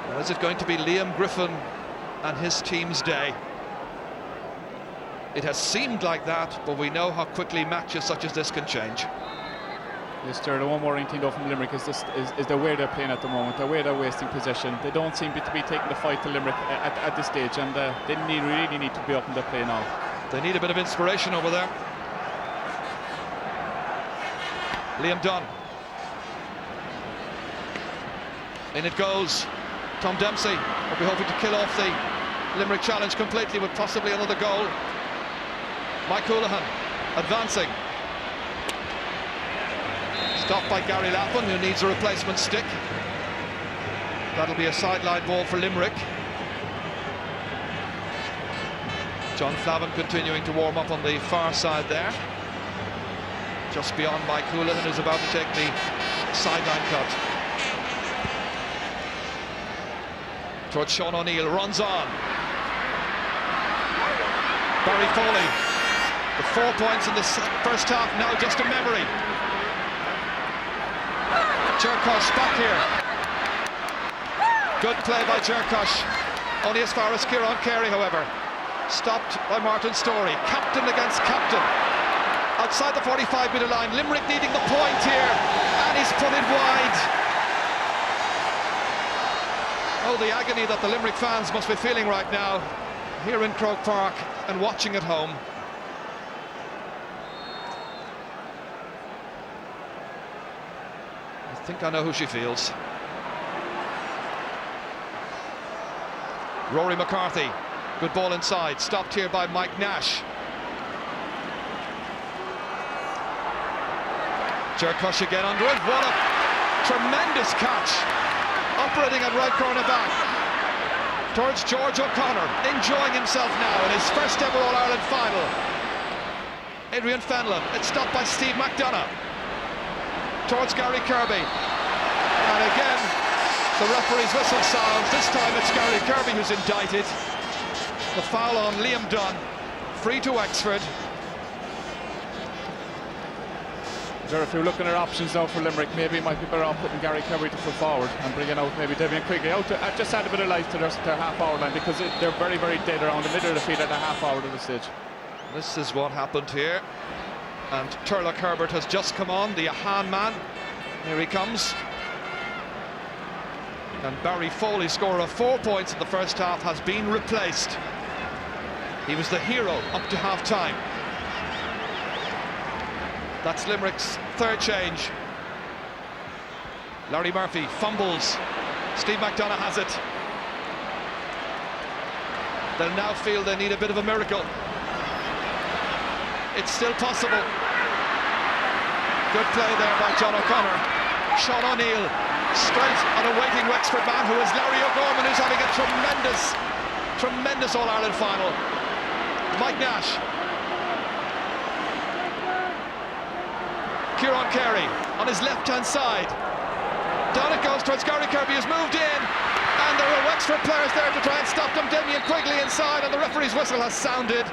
Or is it going to be Liam Griffin and his team's day? It has seemed like that, but we know how quickly matches such as this can change. Yes, sir. The one more thing though from Limerick is the way they're playing at the moment, the way they're wasting possession. They don't seem to be taking the fight to Limerick at this stage, and they really need to be up in the play now. They need a bit of inspiration over there. Liam Dunn. In it goes. Tom Dempsey will be hoping to kill off the Limerick challenge completely with possibly another goal. Mike Houlihan advancing. Stopped by Gary Lappin, who needs a replacement stick. That'll be a sideline ball for Limerick. John Flavin continuing to warm up on the far side there. Just beyond Mike Houlihan, who's about to take the sideline cut. Towards Sean O'Neill, runs on. Barry Foley. The 4 points in the first half, now just a memory. Jerkush back here. Good play by Jerkush. Only as far as Kieran Carey, however. Stopped by Martin Storey. Captain against captain. Outside the 45-metre line. Limerick needing the point here. And he's put it wide. Oh, the agony that the Limerick fans must be feeling right now, here in Croke Park and watching at home. I think I know who she feels. Rory McCarthy, good ball inside, stopped here by Mike Nash. Jerkush again under it. What a tremendous catch. Operating at right corner back towards George O'Connor, enjoying himself now in his first ever All-Ireland final. Adrian Fenlon, it's stopped by Steve McDonough towards Gary Kirby, and again the referee's whistle sounds. This time it's Gary Kirby who's indicted. The foul on Liam Dunn, free to Wexford. If you're looking at options now for Limerick, maybe it might be better off putting Gary Kirby to full forward and bringing out maybe Damien Quigley out to just add a bit of life to their half-hour line, because they're very, very dead around the middle of the field at a half-hour to the stage. This is what happened here, and Turlock Herbert has just come on, the Ahan man. Here he comes. And Barry Foley, scorer of 4 points in the first half, has been replaced. He was the hero up to half-time. That's Limerick's third change. Larry Murphy fumbles. Steve McDonough has it. They'll now feel they need a bit of a miracle. It's still possible. Good play there by John O'Connor. Sean O'Neill straight on a waiting Wexford man who is Larry O'Gorman, who's having a tremendous All-Ireland final. Mike Nash. Kieran Carey on his left-hand side. Down it goes towards Gary Kirby, who's moved in, and there are Wexford players there to try and stop them. Damien Quigley inside, and the referee's whistle has sounded.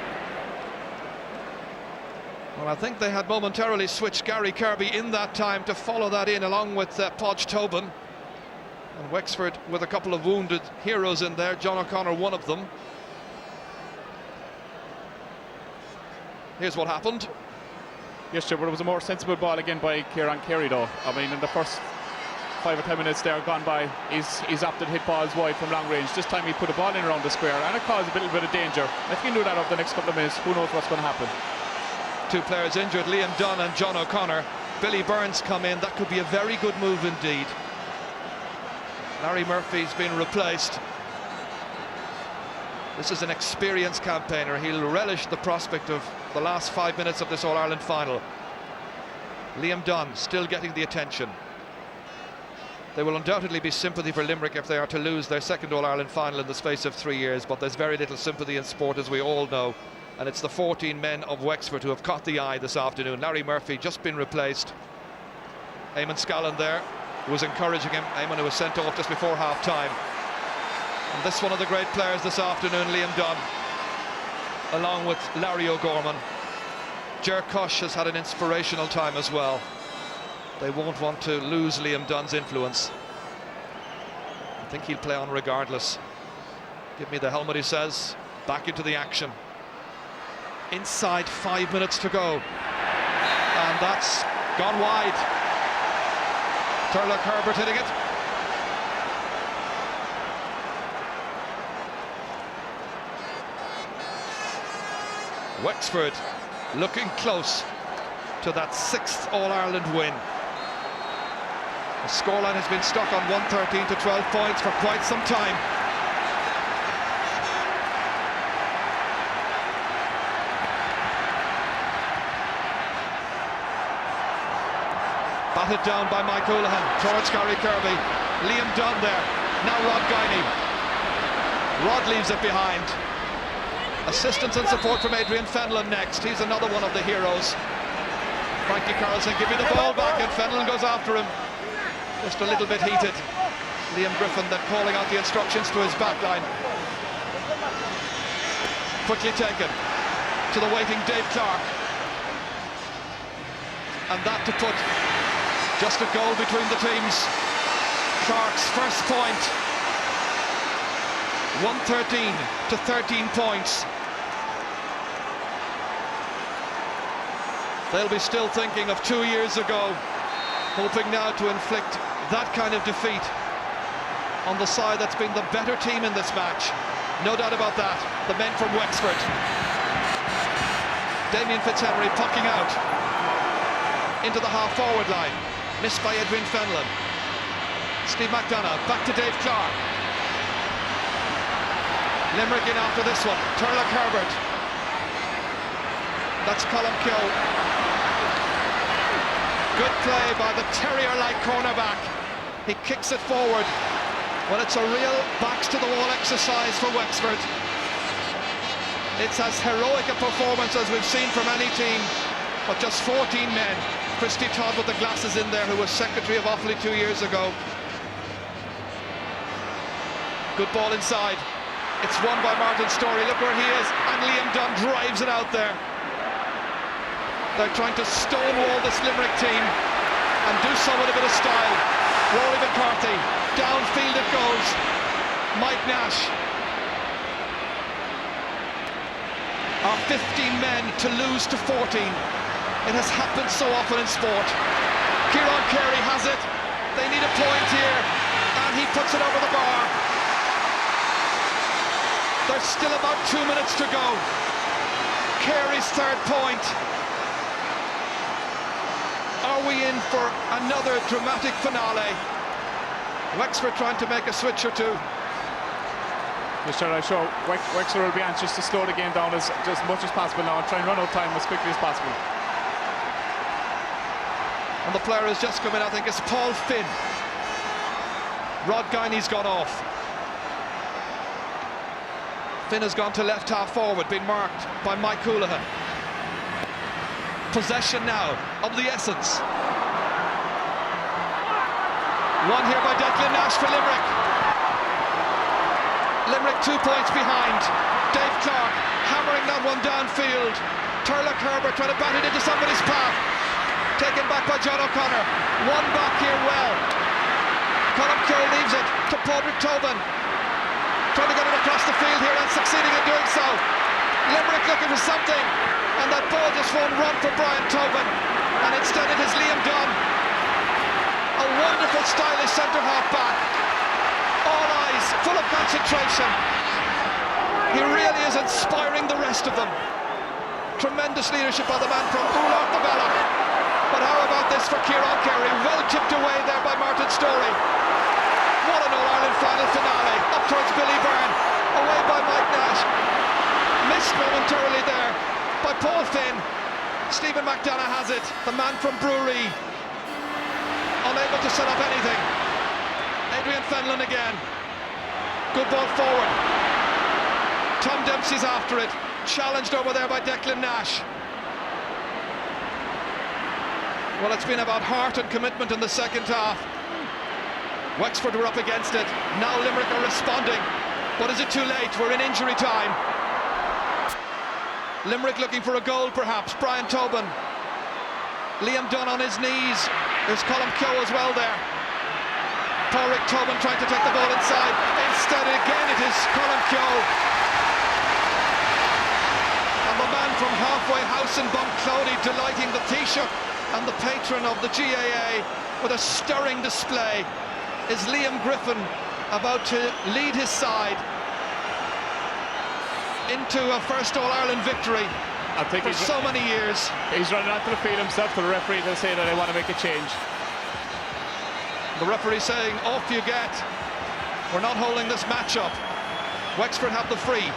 Well, I think they had momentarily switched Gary Kirby in that time to follow that in, along with Podge Tobin. And Wexford with a couple of wounded heroes in there, John O'Connor one of them. Here's what happened. Yes, sure, but it was a more sensible ball again by Kieran Carey, though. I mean, in the first 5 or 10 minutes there gone by, he's opted to hit balls wide from long range. This time he put a ball in around the square, and it caused a little bit of danger. If he can do that over the next couple of minutes, who knows what's going to happen. Two players injured, Liam Dunn and John O'Connor. Billy Burns come in. That could be a very good move indeed. Larry Murphy's been replaced. This is an experienced campaigner. He'll relish the prospect of the last 5 minutes of this All-Ireland final. Liam Dunn still getting the attention. There will undoubtedly be sympathy for Limerick if they are to lose their second All-Ireland final in the space of 3 years, but there's very little sympathy in sport, as we all know. And it's the 14 men of Wexford who have caught the eye this afternoon. Larry Murphy just been replaced. Eamon Scallon there, who was encouraging him. Eamon, who was sent off just before half-time. And this one of the great players this afternoon, Liam Dunn, along with Larry O'Gorman. Ger Cush has had an inspirational time as well. They won't want to lose Liam Dunn's influence. I think he'll play on regardless. Give me the helmet, he says. Back into the action. Inside 5 minutes to go. And that's gone wide. Turlock Herbert hitting it. Wexford looking close to that 6th All-Ireland win. The scoreline has been stuck on 113 to 12 points for quite some time. Batted down by Mike Houlihan towards Gary Kirby. Liam Dunn there. Now Rod Guiney. Rod leaves it behind. Assistance and support from Adrian Fenlon next. He's another one of the heroes. Frankie Carlson, give me the ball back, and Fenlon goes after him. Just a little bit heated. Liam Griffin then calling out the instructions to his backline. Quickly taken to the waiting Dave Clark. And that to put just a goal between the teams. Clark's first point. 113 to 13 points. They'll be still thinking of 2 years ago, hoping now to inflict that kind of defeat on the side that's been the better team in this match. No doubt about that. The men from Wexford. Damien Fitzhenry pucking out into the half-forward line. Missed by Edwin Fenlon. Steve McDonough back to Dave Clark. Limerick in after this one. Turlock Herbert. That's Colm Keogh. Good play by the terrier-like cornerback. He kicks it forward when it's a real backs-to-the-wall exercise for Wexford. It's as heroic a performance as we've seen from any team, but just 14 men. Christy Todd with the glasses in there, who was secretary of Offaly 2 years ago. Good ball inside. It's won by Martin Storey. Look where he is, and Liam Dunn drives it out there. They're trying to stonewall this Limerick team and do so with a bit of style. Rory McCarthy, downfield it goes. Mike Nash. Our 15 men to lose to 14. It has happened so often in sport. Kieran Carey has it. They need a point here, and he puts it over the bar. There's still about 2 minutes to go. Carey's third point. Are we in for another dramatic finale? Wexford trying to make a switch or two. Mr. I'm sure Wexford will be anxious to slow the game down as much as possible now and try and run out time as quickly as possible. And the player has just come in, I think it's Paul Finn. Rod Guiney's gone off. Finn has gone to left half forward, being marked by Mike Houlihan. Possession now of the essence. One here by Declan Nash for Limerick. Limerick 2 points behind. Dave Clark hammering that one downfield. Turlock Herbert trying to bat it into somebody's path. Taken back by John O'Connor. One back here well. Colm Keogh leaves it to Padraig Tobin. Trying to get it across the field here and succeeding in doing so. Limerick looking for something, and that ball just won't run for Brian Tobin, and instead it is Liam Dunn. A wonderful stylish centre half back. All eyes, full of concentration. He really is inspiring the rest of them. Tremendous leadership by the man from Ullart the Ballach. But how about this for Kieran Carey? Well chipped away there by Martin Storey. What an All-Ireland final finale. Up towards Billy Byrne. Away by Mike Nash. Missed momentarily there by Paul Finn. Stephen McDonough has it. The man from Brewery. Unable to set up anything. Adrian Fenlon again. Good ball forward. Tom Dempsey's after it. Challenged over there by Declan Nash. Well, it's been about heart and commitment in the second half. Wexford were up against it. Now Limerick are responding. But is it too late? We're in injury time. Limerick looking for a goal, perhaps. Brian Tobin. Liam Dunn on his knees. There's Colm Keogh as well there. Padraig Tobin trying to take the ball inside. Instead, again, it is Colm Keogh. And the man from halfway house in Bunclody delighting the Taoiseach and the patron of the GAA with a stirring display is Liam Griffin, about to lead his side into a first All-Ireland victory I think for so many years. He's running onto the field himself to the referee to say that they want to make a change. The referee saying, off you get. We're not holding this match up. Wexford have the free.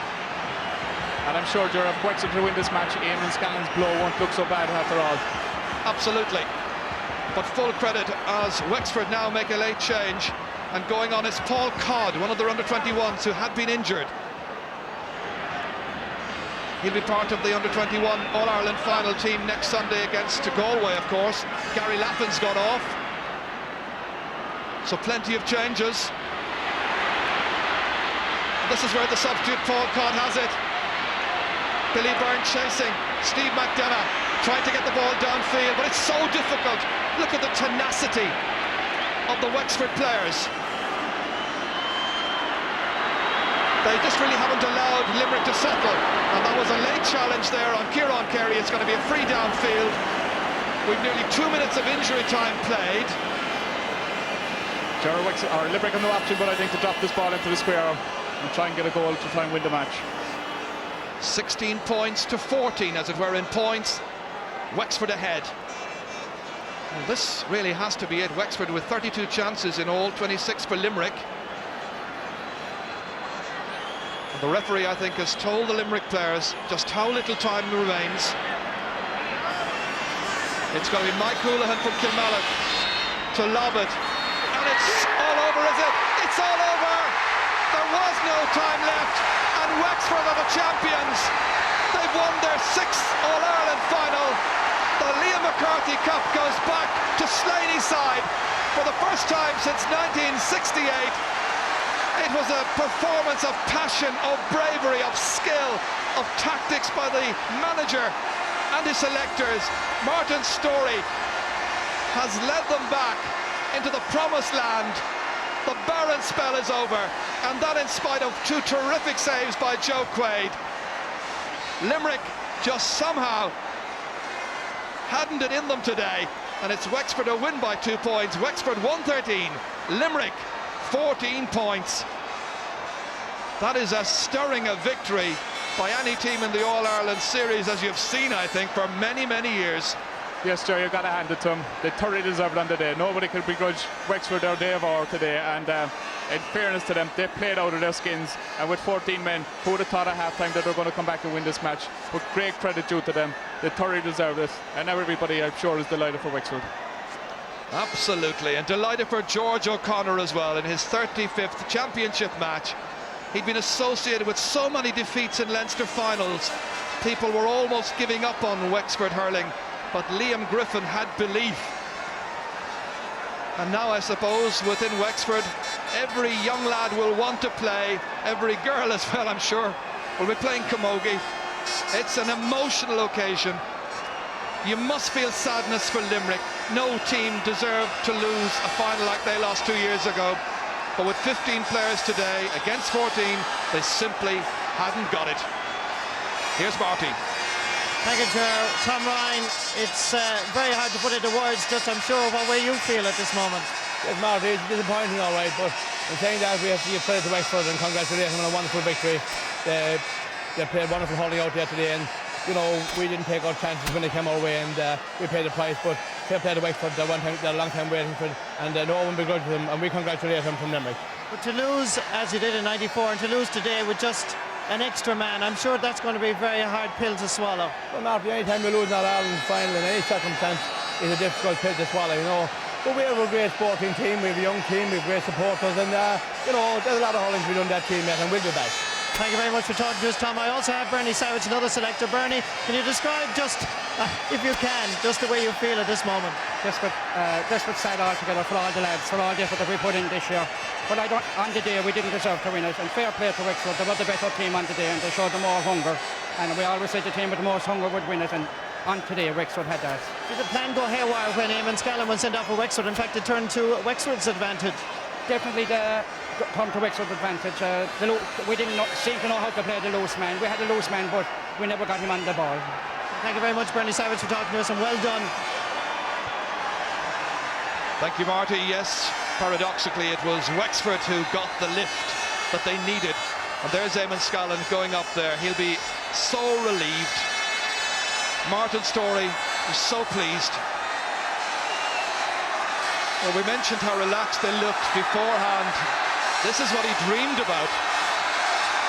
And I'm sure, Ger, if Wexford to win this match, Eamon Scannon's blow won't look so bad after all. Absolutely. But full credit as Wexford now make a late change, and going on is Paul Codd, one of their under-21s who had been injured. He'll be part of the under-21 All-Ireland final team next Sunday against Galway, of course. Gary Lappin's got off. So plenty of changes. This is where the substitute Paul Codd has it. Billy Byrne chasing. Steve McDonough trying to get the ball downfield, but it's so difficult. Look at the tenacity of the Wexford players. They just really haven't allowed Limerick to settle, and that was a late challenge there on Kieran Carey. It's going to be a free downfield. We've nearly 2 minutes of injury time played. Limerick have no option but I think to drop this ball into the square and try and get a goal to try and win the match. 16 points to 14, as it were, in points. Wexford ahead. Well, this really has to be it. Wexford with 32 chances in all, 26 for Limerick. And the referee, I think, has told the Limerick players just how little time remains. It's going to be Mike Houlihan from Kilmallock to lob it. And it's all over, is it? It's all over! There was no time left, and Wexford are the champions. They've won their 6th All-Ireland final. The Liam McCarthy Cup goes back to Slaney's side for the first time since 1968. It was a performance of passion, of bravery, of skill, of tactics by the manager and his selectors. Martin Storey has led them back into the promised land. The barren spell is over, and that in spite of 2 terrific saves by Joe Quaid. Limerick just somehow hadn't it in them today, and it's Wexford a win by 2 points. Wexford 113, Limerick 14 points. That is as stirring a victory by any team in the All-Ireland series as you've seen, I think, for many, many years. Yes, Joe, you've got to hand it to them. They thoroughly deserved it on the day. Nobody could begrudge Wexford their day of hour today, and in fairness to them, they played out of their skins, and with 14 men, who would have thought at half-time that they're going to come back and win this match? But great credit due to them. They thoroughly deserved it, and now everybody, I'm sure, is delighted for Wexford. Absolutely, and delighted for George O'Connor as well in his 35th championship match. He'd been associated with so many defeats in Leinster finals. People were almost giving up on Wexford hurling, but Liam Griffin had belief. And now I suppose within Wexford, every young lad will want to play, every girl as well, I'm sure, will be playing camogie. It's an emotional occasion. You must feel sadness for Limerick. No team deserved to lose a final like they lost 2 years ago. But with 15 players today against 14, they simply hadn't got it. Here's Marty. Thank you, Chair. Tom Ryan, it's very hard to put into words, just I'm sure what way you feel at this moment. Yes, Marty, it's disappointing, all right, but in saying that, we have to give credit to Wexford and congratulate them on a wonderful victory. They played wonderful hurling out there today, and you know, we didn't take our chances when they came our way, and we paid the price, but fair play to Wexford. They're a long time waiting for it, and no one begrudges them, and we congratulate them from Limerick. But to lose, as you did in '94, and to lose today with just an extra man, I'm sure that's going to be a very hard pill to swallow. Well, Marty, any time you lose an All-Ireland final in any circumstance is a difficult pill to swallow, you know. But we have a great sporting team, we have a young team, we have great supporters, and you know, there's a lot of hurling to be done that team yet, and we'll be back. Thank you very much for talking to us, Tom. I also have Bernie Savage, another selector. Bernie, can you describe just, if you can, just the way you feel at this moment? Desperate sad altogether for all the lads, for all the effort that we put in this year. But on the day we didn't deserve to win it, and fair play to Wexford. They were the better team on the day, and they showed the more hunger. And we always said the team with the most hunger would win it, and on today Wexford had that. Did the plan go haywire when Eamon Scallon was sent off for Wexford? In fact, it turned to Wexford's advantage. Definitely come to Wexford's advantage. We didn't seem to know how to play the loose man. We had a loose man, but we never got him on the ball. Thank you very much, Bernie Savage, for talking to us, and well done. Thank you, Marty. Yes, paradoxically, it was Wexford who got the lift that they needed. And there's Eamon Scallon going up there. He'll be so relieved. Martin Storey is so pleased. Well, we mentioned how relaxed they looked beforehand. This is what he dreamed about.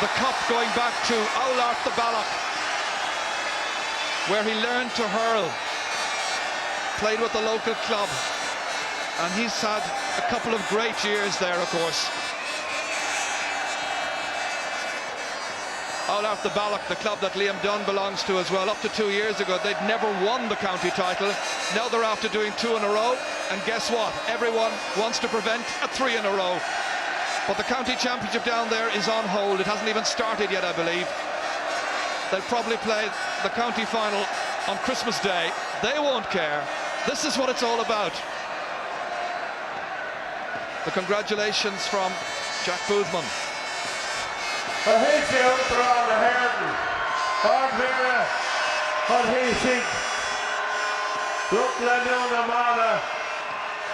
The cup going back to Oulart the Balloch, where he learned to hurl, played with the local club, and he's had a couple of great years there, of course. Oulart the Balloch, the club that Liam Dunn belongs to as well. Up to 2 years ago, they'd never won the county title. Now they're after doing 2 in a row, and guess what? Everyone wants to prevent a 3 in a row. But the county championship down there is on hold. It hasn't even started yet, I believe. They'll probably play the county final on Christmas Day. They won't care. This is what it's all about. The congratulations from Jack Boothman. But he's the outro on the Herden. Hardvera, what he think. Brooklyn down the Mada.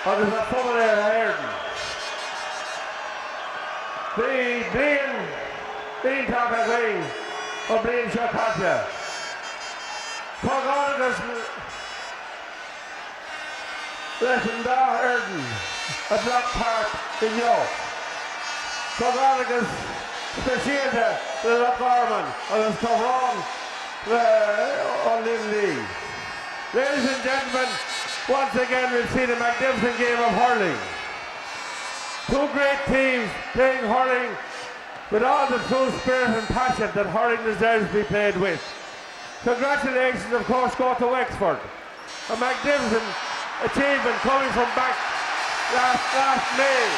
What is a couple of Herden. Being Taka Green. Or being Shakatya. Pogonigas. Listen, da Herden. A black part in York. Pogonigas. Specielta de la Carmen and the Stavron on Linley. Ladies and gentlemen, once again we've seen a magnificent game of hurling. Two great teams playing hurling with all the true spirit and passion that hurling deserves to be played with. Congratulations, of course, go to Wexford. A magnificent achievement coming from back last May.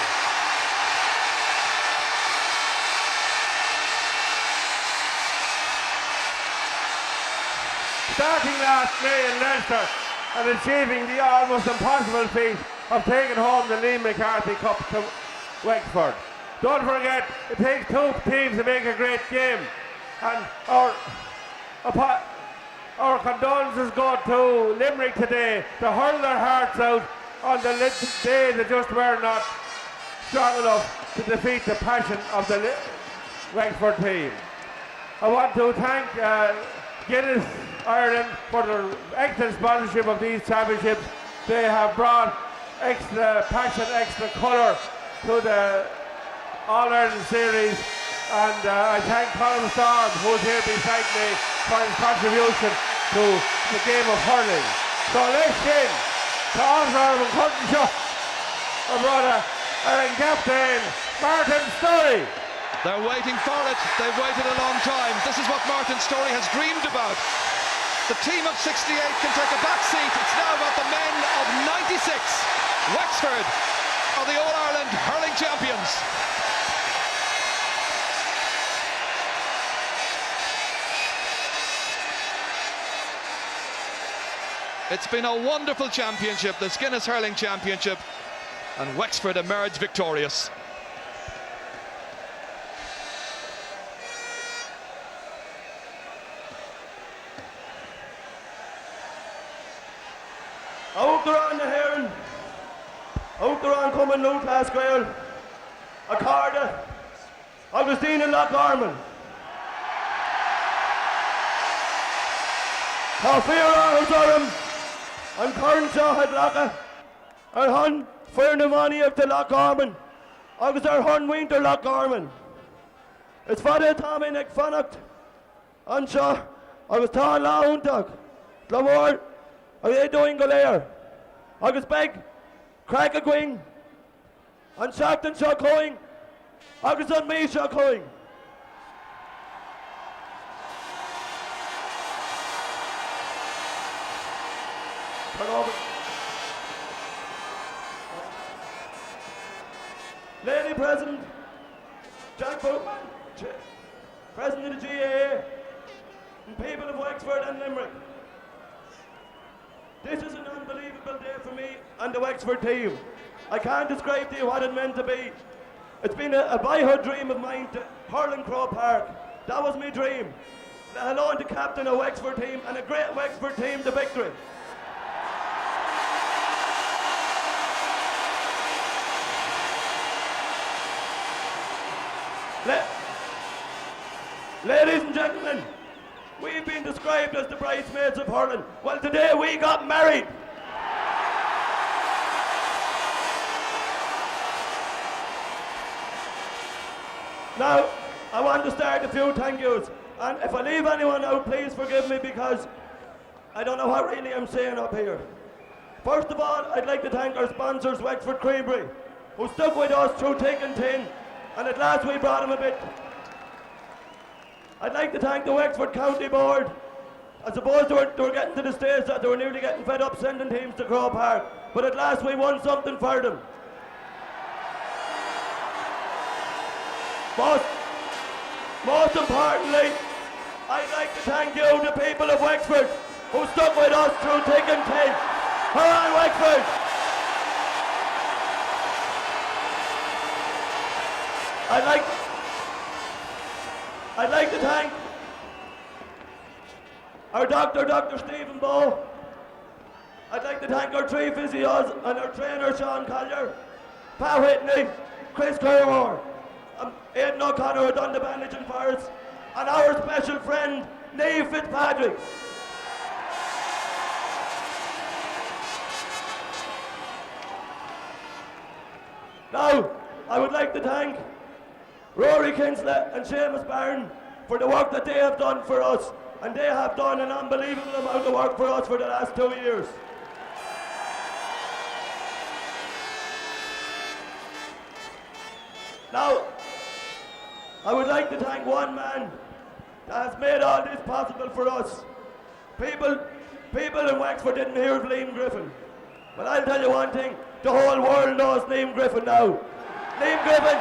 Starting last May in Leinster and achieving the almost impossible feat of taking home the Liam McCarthy Cup to Wexford. Don't forget, it takes two teams to make a great game, and our condolences go to Limerick today to hurl their hearts out on the day they just were not strong enough to defeat the passion of the Wexford team. I want to thank Guinness Ireland for their excellent sponsorship of these championships. They have brought extra passion, extra colour to the All-Ireland Series, and I thank Colin Storm, who's here beside me, for his contribution to the game of hurling. So let's in to Honorable Cuttinshaw, our brother, and captain Martin Story. They're waiting for it. They've waited a long time. This is what Martin Story has dreamed about. The team of 68 can take a back seat. It's now about the men of 96. Wexford are the All-Ireland hurling champions. It's been a wonderful championship, the Guinness Hurling Championship, and Wexford emerged victorious. Out there on the heron, out there on coming New Tasquale, Accarda, Augustine and Lochorman. Tafira Huzarim, and Cornshaw had Lacha, and Hun Fernavani of the Lochorman, August our Hun Winter Lochorman. It's Father Tommy Nick Fannocht, Anshaw, August Tal Lahuntag, Glamore, are they doing Golair? August Beg, Crack a Gwing, and Shackton Shakoing, August on me Shakoing. Turn over. Lady President, Jack Boatman, President of the GAA, and people of Wexford and Limerick. This is an unbelievable day for me and the Wexford team. I can't describe to you what it meant to be. It's been a boyhood dream of mine to hurl in Crow Park. That was my dream. Hello to captain of Wexford team and a great Wexford team to victory. Ladies and gentlemen, we've been described as the bridesmaids of hurling. Well, today we got married. Now, I want to start a few thank yous. And if I leave anyone out, please forgive me because I don't know what really I'm saying up here. First of all, I'd like to thank our sponsors, Wexford Creamery, who stuck with us through thick and thin, and at last we brought them a bit. I'd like to thank the Wexford County Board. I suppose they were getting to the stage that they were nearly getting fed up sending teams to Crow Park, but at last we won something for them. Most importantly, I'd like to thank you, the people of Wexford, who stuck with us through thick and thin. Hurrah, Wexford! I'd like to thank our doctor, Dr. Stephen Bowe. I'd like to thank our three physios and our trainer, Sean Collier, Pat Whitney, Chris Claremore, Aidan O'Connor, who done the bandaging for us, and our special friend, Niamh Fitzpatrick. Now, I would like to thank Rory Kinsley and Seamus Barron for the work that they have done for us, and they have done an unbelievable amount of work for us for the last 2 years. Now, I would like to thank one man that has made all this possible for us. People in Wexford didn't hear of Liam Griffin. But I'll tell you one thing, the whole world knows Liam Griffin now. Liam Griffin.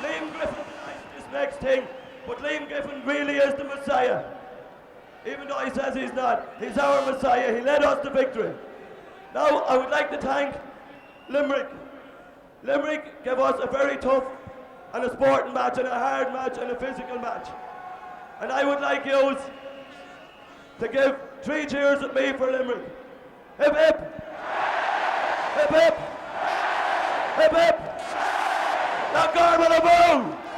Liam Griffin denies this next thing, but Liam Griffin really is the Messiah. Even though he says he's not, he's our Messiah. He led us to victory. Now, I would like to thank Limerick. Limerick gave us a very tough and a sporting match and a hard match and a physical match. And I would like you to give 3 cheers at me for Limerick. Hip hip! Hip hip! Hip hip! Lock Garman a boom!